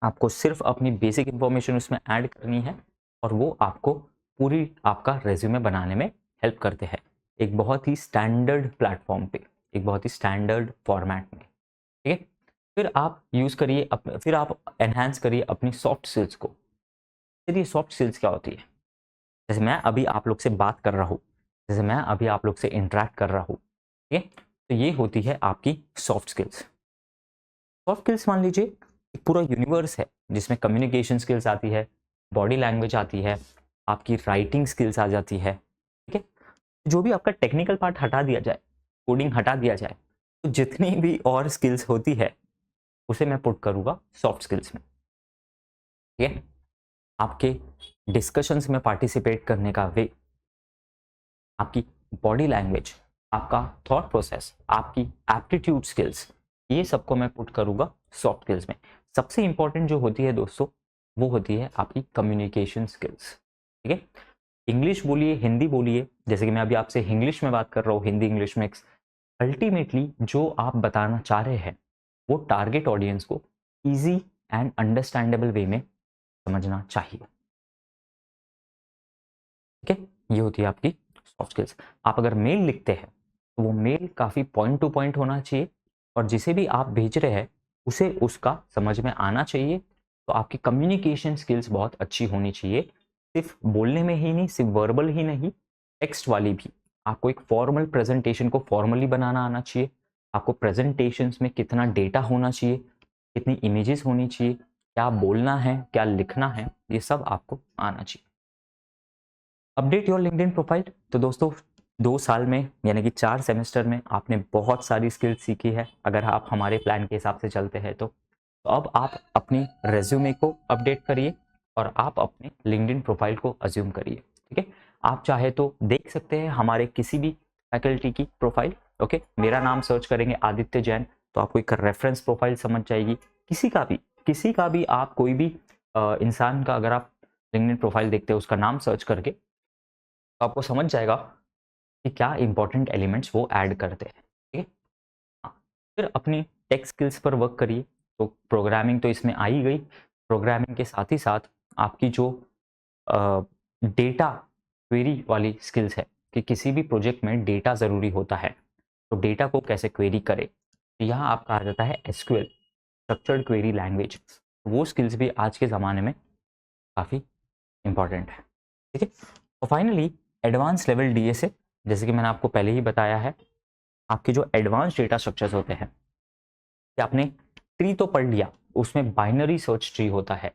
S1: आपको सिर्फ अपनी बेसिक इन्फॉर्मेशन उसमें ऐड करनी है और वो आपको पूरी आपका रेज्यूमे बनाने में हेल्प करते हैं, एक बहुत ही स्टैंडर्ड प्लेटफॉर्म पे, एक बहुत ही स्टैंडर्ड फॉर्मेट में। ठीक है, फिर आप यूज़ करिए फिर आप एनहांस करिए अपनी सॉफ्ट स्किल्स को। फिर ये सॉफ्ट स्किल्स क्या होती है? जैसे मैं अभी आप लोग से बात कर रहा हूँ, जैसे मैं अभी आप लोग से इंटरेक्ट कर रहा हूँ, ठीक है, तो ये होती है आपकी सॉफ्ट स्किल्स। सॉफ्ट स्किल्स मान लीजिए एक पूरा यूनिवर्स है जिसमें कम्युनिकेशन स्किल्स आती है, बॉडी लैंग्वेज आती है, आपकी राइटिंग स्किल्स आ जाती है। ठीक है, जो भी आपका टेक्निकल पार्ट हटा दिया जाए, कोडिंग हटा दिया जाए, तो जितनी भी और स्किल्स होती है उसे मैं पुट करूँगा सॉफ्ट स्किल्स में। ठीक है, आपके डिस्कशंस में पार्टिसिपेट करने का वे, आपकी बॉडी लैंग्वेज, आपका थॉट प्रोसेस, आपकी एप्टीट्यूड स्किल्स, ये सबको मैं पुट करूँगा सॉफ्ट स्किल्स में। सबसे इंपॉर्टेंट जो होती है दोस्तों वो होती है आपकी कम्युनिकेशन स्किल्स। ठीक है, इंग्लिश बोलिए, हिंदी बोलिए, जैसे कि मैं अभी आपसे इंग्लिश में बात कर रहा हूँ, हिंदी इंग्लिश मिक्स, अल्टीमेटली जो आप बताना चाह रहे हैं वो टारगेट ऑडियंस को इजी एंड अंडरस्टैंडेबल वे में समझना चाहिए। ठीक है, ये होती है आपकी सॉफ्ट स्किल्स। आप अगर मेल लिखते हैं तो वो मेल काफ़ी पॉइंट टू पॉइंट होना चाहिए और जिसे भी आप भेज रहे हैं उसे उसका समझ में आना चाहिए। तो आपकी कम्युनिकेशन स्किल्स बहुत अच्छी होनी चाहिए, सिर्फ बोलने में ही नहीं, सिर्फ वर्बल ही नहीं, टेक्स्ट वाली भी। आपको एक फॉर्मल प्रेजेंटेशन को फॉर्मली बनाना आना चाहिए, आपको प्रेजेंटेशंस में कितना डेटा होना चाहिए, कितनी इमेजेस होनी चाहिए, क्या बोलना है, क्या लिखना है, ये सब आपको आना चाहिए। अपडेट योर लिंक्डइन प्रोफाइल, तो दोस्तों 2 साल में यानी कि 4 सेमेस्टर में आपने बहुत सारी स्किल्स सीखी है, अगर आप हमारे प्लान के हिसाब से चलते हैं तो अब आप अपनी रेज्यूमे को अपडेट करिए और आप अपने लिंक्डइन प्रोफाइल को अज्यूम करिए। ठीक है, आप चाहे तो देख सकते हैं हमारे किसी भी फैकल्टी की प्रोफाइल। ओके, मेरा नाम सर्च करेंगे आदित्य जैन तो आपको एक रेफरेंस प्रोफाइल समझ जाएगी, किसी का भी आप कोई भी इंसान का अगर आप लिंक्डइन प्रोफाइल देखते हैं उसका नाम सर्च करके तो आपको समझ जाएगा कि क्या इंपॉर्टेंट एलिमेंट्स वो ऐड करते हैं। ठीक है, हाँ, फिर अपनी टेक स्किल्स पर वर्क करिए। तो प्रोग्रामिंग तो इसमें आ ही गई, प्रोग्रामिंग के साथ ही साथ आपकी जो डेटा क्वेरी वाली स्किल्स है कि किसी भी प्रोजेक्ट में डेटा ज़रूरी होता है, तो डेटा को कैसे क्वेरी करें, तो यहाँ आपका आ जाता है एसक्यूएल, स्ट्रक्चर्ड क्वेरी लैंग्वेज। वो स्किल्स भी आज के ज़माने में काफ़ी इंपॉर्टेंट है, ठीक है। और फाइनली एडवांस लेवल डीएसए, जैसे कि मैंने आपको पहले ही बताया है, आपके जो एडवांस डेटा स्ट्रक्चर्स होते हैं कि आपने ट्री तो पढ़ लिया, उसमें बाइनरी सर्च ट्री होता है,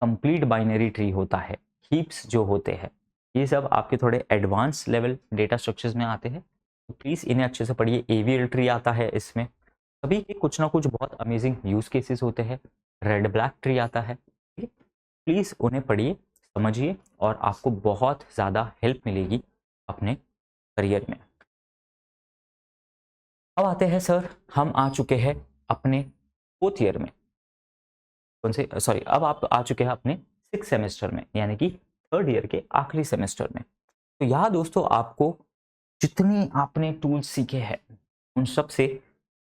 S1: कंप्लीट बाइनरी ट्री होता है, हीप्स जो होते हैं, ये सब आपके थोड़े एडवांस लेवल डेटा स्ट्रक्चर्स में आते हैं। तो प्लीज़ इन्हें अच्छे से पढ़िए। एवीएल ट्री आता है इसमें, सभी के कुछ ना कुछ बहुत अमेजिंग यूज केसेस होते हैं। रेड ब्लैक ट्री आता है, ठीक है। प्लीज़ उन्हें पढ़िए, समझिए, और आपको बहुत ज़्यादा हेल्प मिलेगी अपने करियर में। अब आते हैं सर, हम आ चुके हैं अपने 4th ईयर में, कौन से सॉरी, अब आप आ चुके हैं अपने 6th सेमेस्टर में, यानी कि 3rd ईयर के आखिरी सेमेस्टर में। तो यहाँ दोस्तों आपको जितने आपने टूल्स सीखे हैं उन सब से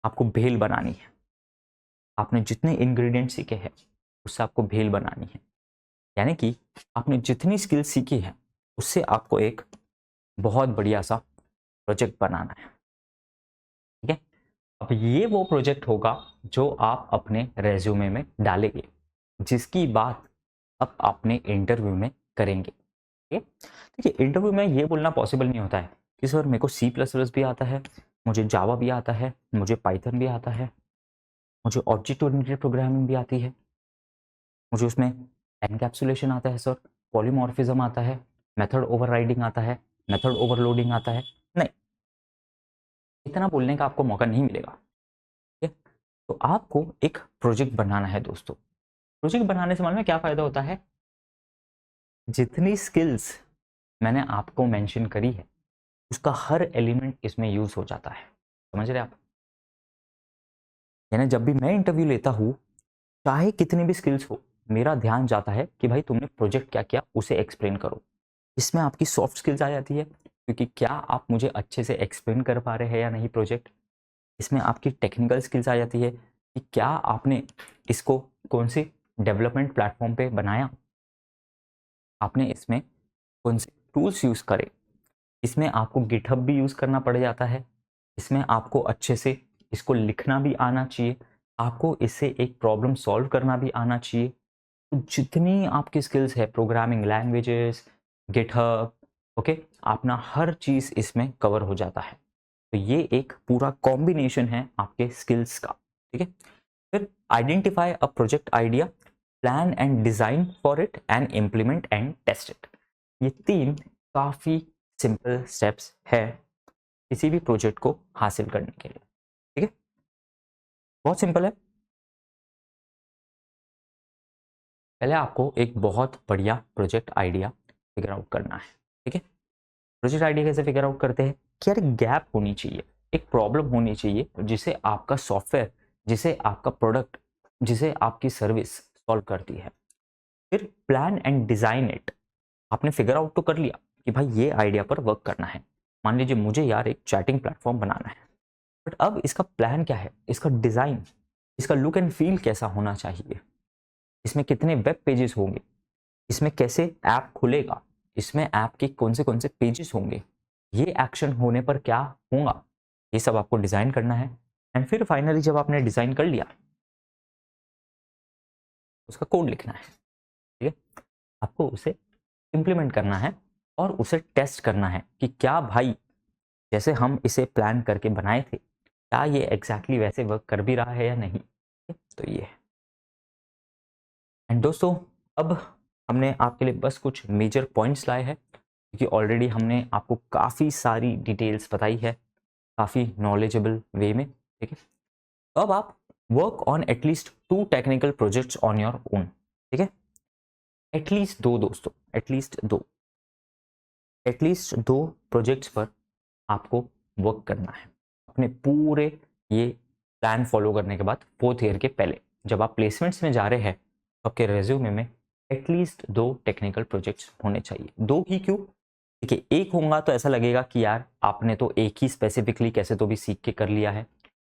S1: आपको भेल बनानी है। आपने जितने इंग्रेडिएंट सीखे हैं उससे आपको भेल बनानी है, यानी कि आपने जितनी स्किल सीखी है उससे आपको एक बहुत बढ़िया सा प्रोजेक्ट बनाना है, ठीक है। अब ये वो प्रोजेक्ट होगा जो आप अपने रेज्यूमे में डालेंगे, जिसकी बात अब अपने इंटरव्यू में करेंगे, ठीक है। देखिए, इंटरव्यू में ये बोलना पॉसिबल नहीं होता है कि सर मेरे को C++ भी आता है, मुझे जावा भी आता है, मुझे पाइथन भी आता है, मुझे ऑब्जेक्ट ओरिएंटेड प्रोग्रामिंग भी आती है, मुझे उसमें एनकैप्सुलेशन आता है सर, पॉलीमॉर्फिज्म आता है, मेथड ओवरराइडिंग आता है, मेथड ओवरलोडिंग आता है। नहीं, इतना बोलने का आपको मौका नहीं मिलेगा, ठीक है। तो आपको एक प्रोजेक्ट बनाना है दोस्तों। प्रोजेक्ट बनाने से मालूम है क्या फ़ायदा होता है? जितनी स्किल्स मैंने आपको मेंशन करी है उसका हर एलिमेंट इसमें यूज़ हो जाता है, समझ रहे आप? यानी जब भी मैं इंटरव्यू लेता हूँ, चाहे कितनी भी स्किल्स हो, मेरा ध्यान जाता है कि भाई तुमने प्रोजेक्ट क्या किया उसे एक्सप्लेन करो। इसमें आपकी सॉफ्ट स्किल्स आ जाती है, क्योंकि क्या आप मुझे अच्छे से एक्सप्लेन कर पा रहे हैं या नहीं प्रोजेक्ट। इसमें आपकी टेक्निकल स्किल्स आ जाती है कि क्या आपने इसको कौन से डेवलपमेंट प्लेटफॉर्म पे बनाया, आपने इसमें कौन से टूल्स यूज़ करे। इसमें आपको गिटहब भी यूज़ करना पड़ जाता है, इसमें आपको अच्छे से इसको लिखना भी आना चाहिए, आपको इससे एक प्रॉब्लम सॉल्व करना भी आना चाहिए। तो जितनी आपकी स्किल्स है, प्रोग्रामिंग लैंग्वेजेस, गिटहब, ओके, अपना हर चीज़ इसमें कवर हो जाता है। तो ये एक पूरा कॉम्बिनेशन है आपके स्किल्स का, ठीक है। फिर identify a project idea, plan and design for it and implement and test it. ये 3 काफ़ी सिंपल स्टेप्स है किसी भी प्रोजेक्ट को हासिल करने के लिए, ठीक है। बहुत सिंपल है। पहले आपको एक बहुत बढ़िया प्रोजेक्ट आइडिया फिगर आउट करना है, ठीक है। प्रोजेक्ट आइडिया कैसे फिगर आउट करते हैं कि यार एक गैप होनी चाहिए, एक प्रॉब्लम होनी चाहिए जिसे आपका सॉफ्टवेयर, जिसे आपका प्रोडक्ट, जिसे आपकी सर्विस सॉल्व करती है। फिर प्लान एंड डिजाइन इट, आपने फिगर आउट तो कर लिया कि भाई ये आइडिया पर वर्क करना है। मान लीजिए मुझे यार एक चैटिंग प्लेटफॉर्म बनाना है, बट अब इसका प्लान क्या है, इसका डिजाइन, इसका लुक एंड फील कैसा होना चाहिए, इसमें कितने वेब पेजेस होंगे, इसमें कैसे ऐप खुलेगा, इसमें ऐप के कौन से पेजेस होंगे, ये एक्शन होने पर क्या होगा, ये सब आपको डिज़ाइन करना है। एंड फिर फाइनली जब आपने डिज़ाइन कर लिया, उसका कोड लिखना है, ठीक है। आपको उसे इम्प्लीमेंट करना है और उसे टेस्ट करना है कि क्या भाई जैसे हम इसे प्लान करके बनाए थे, क्या ये एग्जैक्टली वैसे वर्क कर भी रहा है या नहीं। तो ये है। एंड दोस्तों, अब हमने आपके लिए बस कुछ मेजर पॉइंट्स लाए हैं, क्योंकि ऑलरेडी हमने आपको काफ़ी सारी डिटेल्स बताई है, काफ़ी नॉलेजेबल वे में, ठीक है। तो अब आप work on at least 2 technical projects on your own, ठीक है। एटलीस्ट 2 दोस्तों, एटलीस्ट दो प्रोजेक्ट्स पर आपको वर्क करना है अपने पूरे ये प्लान फॉलो करने के बाद। 4th ईयर के पहले जब आप प्लेसमेंट्स में जा रहे हैं तो आपके रेज्यूमे में एटलीस्ट 2 टेक्निकल प्रोजेक्ट्स होने चाहिए। 2 ही क्यों, देखिए एक होगा तो ऐसा लगेगा कि यार आपने तो एक ही स्पेसिफिकली कैसे तो भी सीख के कर लिया है,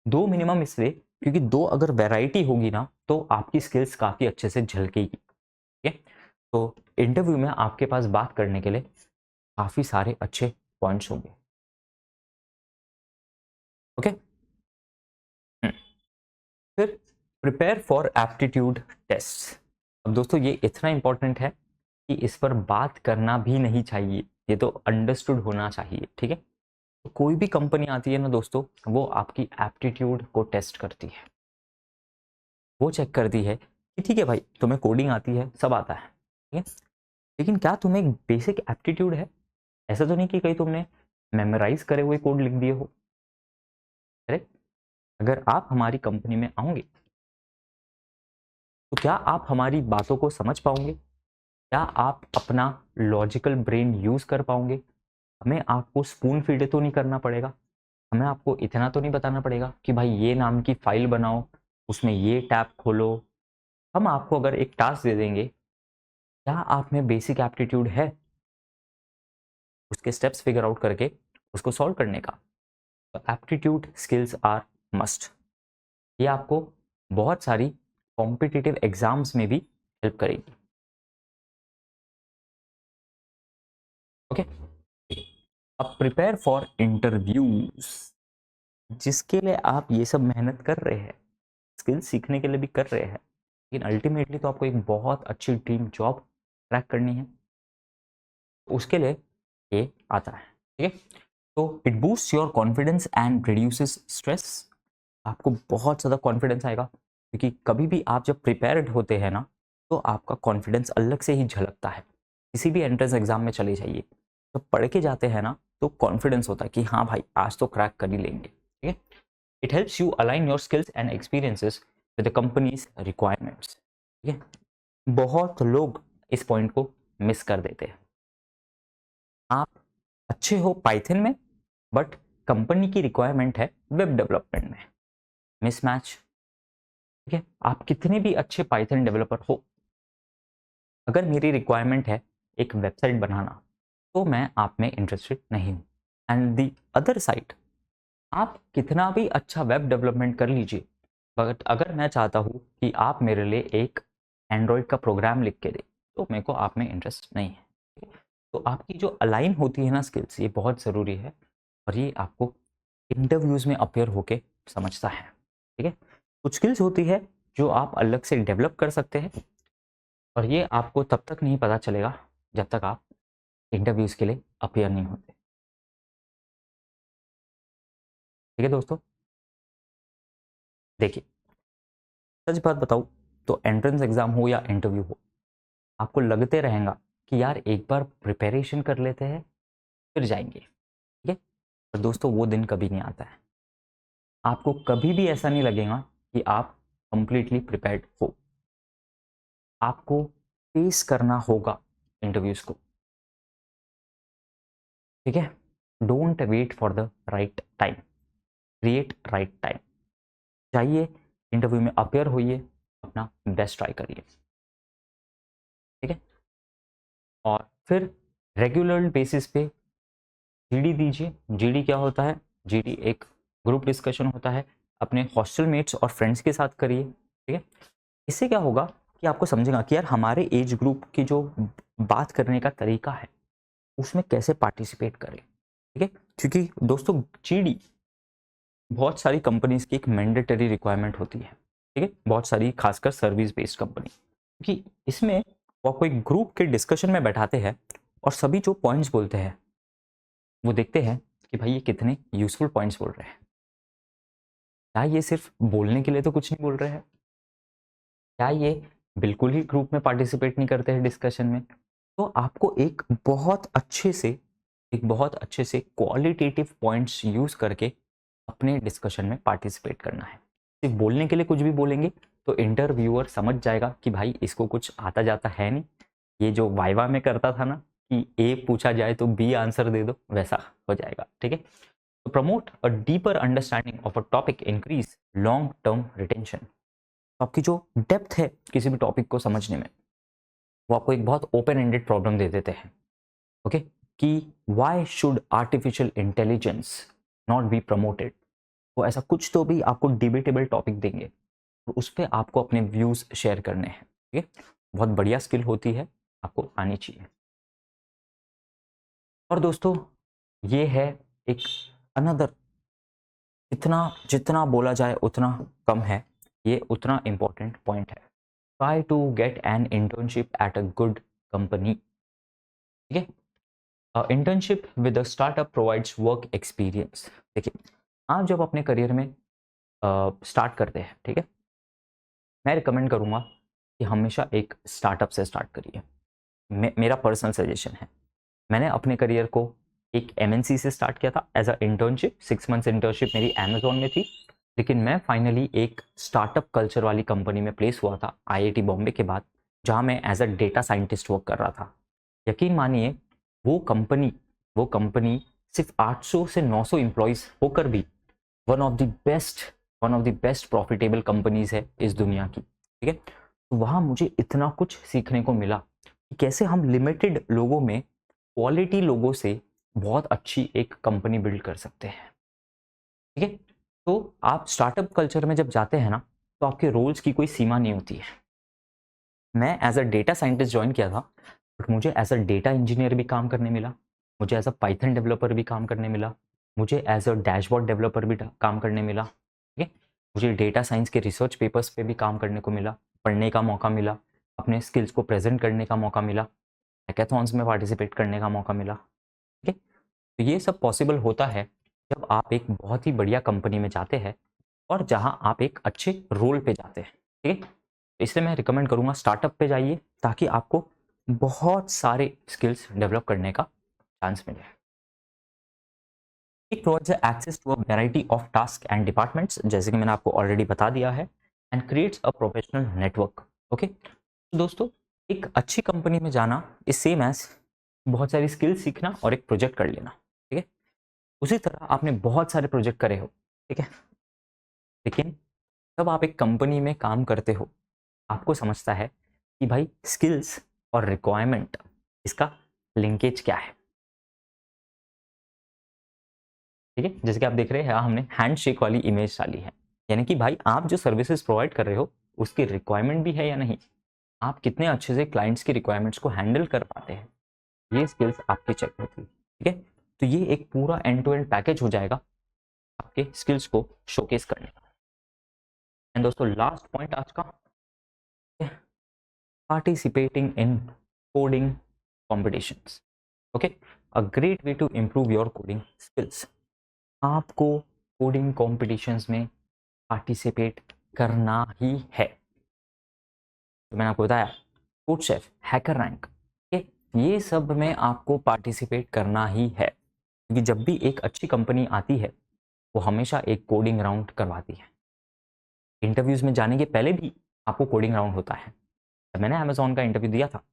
S1: दो मिनिमम इसलिए क्योंकि दो अगर वैरायटी होगी ना तो आपकी स्किल्स काफ़ी अच्छे से झलकेगी। ठीक है, तो इंटरव्यू में आपके पास बात करने के लिए काफ़ी सारे अच्छे पॉइंट्स होंगे। ओके, फिर प्रिपेयर फॉर एप्टीट्यूड टेस्ट। अब दोस्तों ये इतना इंपॉर्टेंट है कि इस पर बात करना भी नहीं चाहिए, ये तो अंडरस्टूड होना चाहिए। ठीक है, तो कोई भी कंपनी आती है ना दोस्तों, वो आपकी एप्टीट्यूड को टेस्ट करती है। वो चेक करती है कि ठीक है भाई, तुम्हें कोडिंग आती है, सब आता है, ठीक है, लेकिन क्या तुम्हें एक बेसिक एप्टीट्यूड है? ऐसा तो नहीं कि कहीं तुमने मेमोराइज करे हुए कोड लिख दिए हो। करेक्ट? अगर आप हमारी कंपनी में आओगे तो क्या आप हमारी बातों को समझ पाओगे? क्या आप अपना लॉजिकल ब्रेन यूज कर पाओगे? हमें आपको स्पून फीड तो नहीं करना पड़ेगा। हमें आपको इतना तो नहीं बताना पड़ेगा कि भाई ये नाम की फाइल बनाओ, उसमें ये टैब खोलो। हम आपको अगर एक टास्क दे देंगे, क्या आप में बेसिक एप्टीट्यूड है उसके स्टेप्स फिगर आउट करके उसको सॉल्व करने का? तो एप्टीट्यूड स्किल्स आर मस्ट। ये आपको बहुत सारी कॉम्पिटिटिव एग्जाम्स में भी हेल्प करेगी। ओके, अब प्रिपेयर फॉर इंटरव्यूज, जिसके लिए आप ये सब मेहनत कर रहे हैं, स्किल्स सीखने के लिए भी कर रहे हैं, लेकिन अल्टीमेटली तो आपको एक बहुत अच्छी ड्रीम जॉब क्रैक करनी है। उसके लिए ये आता है। ठीक है, तो it boost your confidence and reduces stress. आपको बहुत ज़्यादा कॉन्फिडेंस आएगा, क्योंकि कभी भी आप जब प्रिपेयर्ड होते हैं ना तो आपका कॉन्फिडेंस अलग से ही झलकता है। किसी भी एंट्रेंस एग्जाम में चले जाइए, जब पढ़ के जाते हैं ना तो कॉन्फिडेंस होता है कि हाँ भाई आज तो क्रैक कर ही लेंगे। ठीक है, it helps you align your skills and experiences with the companies requirements. ठीक है, बहुत लोग इस पॉइंट को मिस कर देते हैं। आप अच्छे हो पाइथन में, बट कंपनी की रिक्वायरमेंट है वेब डेवलपमेंट में, मिसमैच। ठीक है, आप कितने भी अच्छे पाइथन डेवलपर हो, अगर मेरी रिक्वायरमेंट है एक वेबसाइट बनाना, तो मैं आप में इंटरेस्टेड नहीं हूँ। एंड दी अदर साइड, आप कितना भी अच्छा वेब डेवलपमेंट कर लीजिए, बट अगर मैं चाहता हूँ कि आप मेरे लिए एक एंड्रॉयड का प्रोग्राम लिख के दे, तो मेरे को आप में इंटरेस्ट नहीं है। तो आपकी जो अलाइन होती है ना स्किल्स, ये बहुत ज़रूरी है, और ये आपको इंटरव्यूज़ में अपेयर होके समझता है। ठीक है, कुछ स्किल्स होती है जो आप अलग से डेवलप कर सकते हैं, और ये आपको तब तक नहीं पता चलेगा जब तक आप इंटरव्यूज़ के लिए अपेयर नहीं होते। ठीक है दोस्तों, देखिए, सच बात बताऊँ तो एंट्रेंस एग्ज़ाम हो या इंटरव्यू हो, आपको लगते रहेगा कि यार एक बार प्रिपरेशन कर लेते हैं फिर जाएंगे। ठीक है, पर दोस्तों वो दिन कभी नहीं आता है। आपको कभी भी ऐसा नहीं लगेगा कि आप कंप्लीटली प्रिपेयर्ड हो। आपको फेस करना होगा इंटरव्यूज़ को। ठीक है, don't wait for the right time, create right time. चाहिए इंटरव्यू में अपेयर होइए, अपना बेस्ट ट्राई करिए। ठीक है, और फिर रेगुलर बेसिस पे जीडी दीजिए। जीडी क्या होता है? जीडी एक ग्रुप डिस्कशन होता है, अपने हॉस्टल मेट्स और फ्रेंड्स के साथ करिए। ठीक है, इससे क्या होगा कि आपको समझेगा कि यार हमारे एज ग्रुप की जो बात करने का तरीका है उसमें कैसे पार्टिसिपेट करें। ठीक है, क्योंकि दोस्तों जीडी बहुत सारी कंपनीज की एक मैंडेटरी रिक्वायरमेंट होती है। ठीक है, बहुत सारी खासकर सर्विस बेस्ड कंपनी, क्योंकि इसमें वो कोई ग्रुप के डिस्कशन में बैठाते हैं और सभी जो पॉइंट्स बोलते हैं वो देखते हैं कि भाई ये कितने यूजफुल पॉइंट्स बोल रहे हैं। क्या ये सिर्फ बोलने के लिए तो कुछ नहीं बोल रहे हैं? क्या ये बिल्कुल ही ग्रुप में पार्टिसिपेट नहीं करते हैं डिस्कशन में? तो आपको एक बहुत अच्छे से क्वालिटेटिव पॉइंट्स यूज करके अपने डिस्कशन में पार्टिसिपेट करना है। सिर्फ बोलने के लिए कुछ भी बोलेंगे तो इंटरव्यूअर समझ जाएगा कि भाई इसको कुछ आता जाता है नहीं। ये जो वाइवा में करता था ना कि ए पूछा जाए तो बी आंसर दे दो, वैसा हो जाएगा। ठीक है, तो promote a deeper understanding of a topic, increase long term retention. आपकी जो डेप्थ है किसी भी टॉपिक को समझने में, वो आपको एक बहुत ओपन एंडेड प्रॉब्लम दे देते हैं। ओके, कि why should artificial intelligence not be promoted. वो ऐसा कुछ तो भी आपको डिबेटेबल टॉपिक देंगे, तो उस पर आपको अपने व्यूज़ शेयर करने हैं। ठीक है, बहुत बढ़िया स्किल होती है, आपको आनी चाहिए। और दोस्तों ये है एक अनदर, इतना जितना बोला जाए उतना कम है, ये उतना इम्पोर्टेंट पॉइंट है। Try to get an internship at a good company. ठीक है, internship with a startup provides work experience. देखिए, आप जब अपने करियर में स्टार्ट करते हैं, ठीक है, मैं रिकमेंड करूँगा कि हमेशा एक स्टार्टअप से स्टार्ट करिए। मेरा पर्सनल सजेशन है। मैंने अपने करियर को एक एमएनसी से स्टार्ट किया था as a internship, 6 months internship मेरी अमेजोन में थी, लेकिन मैं फाइनली एक स्टार्टअप कल्चर वाली कंपनी में प्लेस हुआ था आईआईटी बॉम्बे के बाद, जहां मैं as a data scientist work कर रहा था। यकीन मानिए, वो कंपनी सिर्फ 800 से 900 एम्प्लॉयज़ होकर भी one of the best profitable companies है इस दुनिया की। ठीक है, तो वहाँ मुझे इतना कुछ सीखने को मिला कि कैसे हम लिमिटेड लोगों में क्वालिटी लोगों से बहुत अच्छी एक कंपनी बिल्ड कर सकते हैं। ठीक है, तो आप स्टार्टअप कल्चर में जब जाते हैं ना, तो आपके रोल्स की कोई सीमा नहीं होती है। मैं as a data scientist join किया था, बट मुझे एज अ डेटा इंजीनियर भी काम करने मिला, मुझे एज अ पाइथन डेवलपर भी काम करने मिला, मुझे एज अ डैशबोर्ड डेवलपर भी काम करने मिला। ठीक है, मुझे डेटा साइंस के रिसर्च पेपर्स पे भी काम करने को मिला, पढ़ने का मौका मिला, अपने स्किल्स को प्रेजेंट करने का मौका मिला, हैकाथॉन्स में पार्टिसिपेट करने का मौका मिला। ठीक है, तो ये सब पॉसिबल होता है जब आप एक बहुत ही बढ़िया कंपनी में जाते हैं और जहां आप एक अच्छे रोल पे जाते हैं। ठीक है, इसलिए मैं रिकमेंड करूंगा स्टार्टअप पे जाइए, ताकि आपको बहुत सारे स्किल्स डेवलप करने का चांस मिले। It provides access to a variety of task and departments, जैसे कि मैंने आपको ऑलरेडी बता दिया है, and creates a professional network. Okay, तो दोस्तों एक अच्छी कंपनी में जाना इज सेम एज बहुत सारी स्किल सीखना और एक प्रोजेक्ट कर लेना। ठीक है, उसी तरह आपने बहुत सारे प्रोजेक्ट करे हो, ठीक है, लेकिन जब आप एक कंपनी में काम करते हो, आपको समझता है कि भाई स्किल्स और रिक्वायरमेंट, इसका लिंकेज क्या है। ठीक है, जैसे कि आप देख रहे हैं, हमने हैंडशेक वाली इमेज डाली है, यानी कि भाई आप जो सर्विसेज प्रोवाइड कर रहे हो उसकी रिक्वायरमेंट भी है या नहीं, आप कितने अच्छे से क्लाइंट्स की रिक्वायरमेंट्स को हैंडल कर पाते हैं, ये स्किल्स आपकी चेक होती है। ठीक है, तो ये एक पूरा एंड टू एंड पैकेज हो जाएगा आपके स्किल्स को शोकेस करने का। एंड दोस्तों लास्ट पॉइंट आज का, participating in coding competitions. Okay, a great way to improve your coding skills. आपको कोडिंग कॉम्पिटिशन्स में पार्टिसिपेट करना ही है। तो मैंने आपको बताया, कोड शेफ, हैकर रैंक, ये सब में आपको पार्टिसिपेट करना ही है, क्योंकि जब भी एक अच्छी कंपनी आती है वो हमेशा एक कोडिंग राउंड करवाती है। इंटरव्यूज में जाने के पहले भी आपको कोडिंग राउंड होता है। जब मैंने अमेजोन का इंटरव्यू दिया था,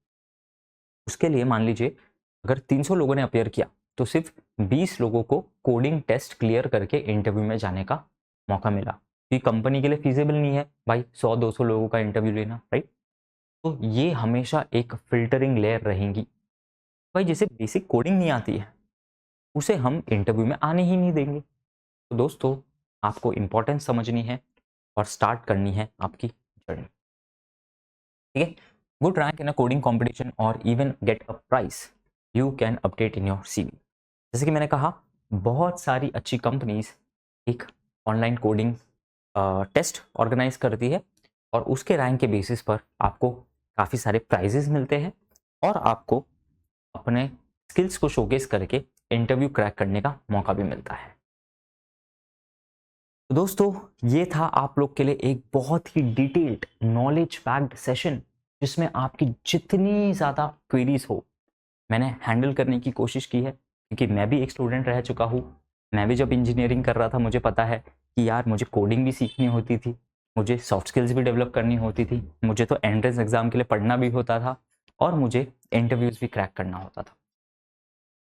S1: उसके लिए मान लीजिए अगर 300 लोगों ने अपेयर किया, तो सिर्फ 20 लोगों को कोडिंग टेस्ट क्लियर करके इंटरव्यू में जाने का मौका मिला, क्योंकि कंपनी के लिए फीजिबल नहीं है भाई 100-200 लोगों का इंटरव्यू लेना, राइट। तो ये हमेशा एक फिल्टरिंग लेयर रहेगी। भाई जिसे बेसिक कोडिंग नहीं आती है, उसे हम इंटरव्यू में आने ही नहीं देंगे। तो दोस्तों आपको इंपॉर्टेंस समझनी है और स्टार्ट करनी है आपकी जर्नी। ठीक है, good rank in a coding competition और even get a prize you can update in your CV. जैसे कि मैंने कहा, बहुत सारी अच्छी कंपनीज एक ऑनलाइन कोडिंग टेस्ट ऑर्गेनाइज करती है और उसके रैंक के बेसिस पर आपको काफ़ी सारे प्राइजेस मिलते हैं और आपको अपने स्किल्स को शोकेस करके इंटरव्यू क्रैक करने का मौका भी मिलता है। तो दोस्तों ये था आप लोग के लिए एक बहुत ही डिटेल्ड नॉलेज पैक्ड सेशन, जिसमें आपकी जितनी ज़्यादा क्वेरीज हो मैंने हैंडल करने की कोशिश की है, क्योंकि मैं भी एक स्टूडेंट रह चुका हूँ। मैं भी जब इंजीनियरिंग कर रहा था, मुझे पता है कि यार मुझे कोडिंग भी सीखनी होती थी, मुझे सॉफ्ट स्किल्स भी डेवलप करनी होती थी, मुझे तो एंट्रेंस एग्जाम के लिए पढ़ना भी होता था और मुझे इंटरव्यूज़ भी क्रैक करना होता था।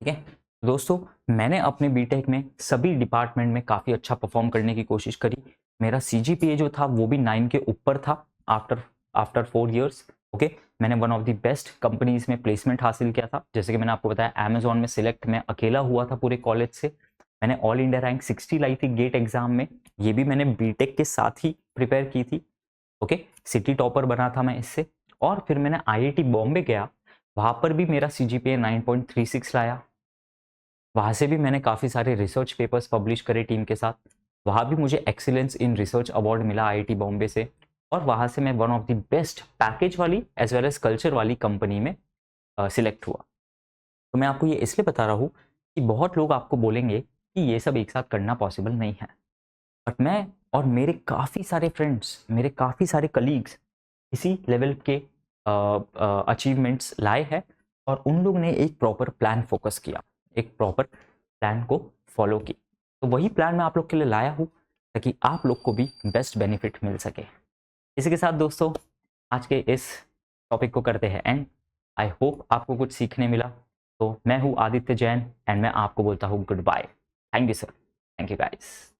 S1: ठीक है दोस्तों, मैंने अपने बीटेक में सभी डिपार्टमेंट में काफ़ी अच्छा परफॉर्म करने की कोशिश करी। मेरा सीजीपीए जो था वो भी 9 के ऊपर था आफ्टर आफ्टर 4 इयर्स। ओके, मैंने one of the best companies में प्लेसमेंट हासिल किया था। जैसे कि मैंने आपको बताया, अमेजोन में सिलेक्ट मैं अकेला हुआ था पूरे कॉलेज से। मैंने ऑल इंडिया रैंक 60 लाई थी गेट एग्जाम में, ये भी मैंने बीटेक के साथ ही प्रिपेयर की थी। ओके, सिटी टॉपर बना था मैं इससे। और फिर मैंने आईआईटी बॉम्बे गया, वहाँ पर भी मेरा सीजीपीए 9.36 लाया। वहाँ से भी मैंने काफ़ी सारे रिसर्च पेपर्स पब्लिश करे टीम के साथ। वहाँ भी मुझे एक्सीलेंस इन रिसर्च अवार्ड मिला आईआईटी बॉम्बे से। और वहाँ से मैं one of the best package वाली एज वेल एज कल्चर वाली कंपनी में सिलेक्ट हुआ। तो मैं आपको ये इसलिए बता रहा हूँ कि बहुत लोग आपको बोलेंगे कि ये सब एक साथ करना पॉसिबल नहीं है, बट मैं और मेरे काफ़ी सारे फ्रेंड्स, मेरे काफ़ी सारे कलीग्स इसी लेवल के अचीवमेंट्स लाए हैं। और उन लोग ने एक प्रॉपर प्लान फोकस किया, एक प्रॉपर प्लान को फॉलो की। तो वही प्लान मैं आप लोग के लिए लाया हूँ ताकि आप लोग को भी बेस्ट बेनिफिट मिल सके। इसी के साथ दोस्तों आज के इस टॉपिक को करते हैं एंड। आई होप आपको कुछ सीखने मिला। तो मैं हूँ आदित्य जैन एंड मैं आपको बोलता हूँ goodbye. Thank you sir, thank you guys.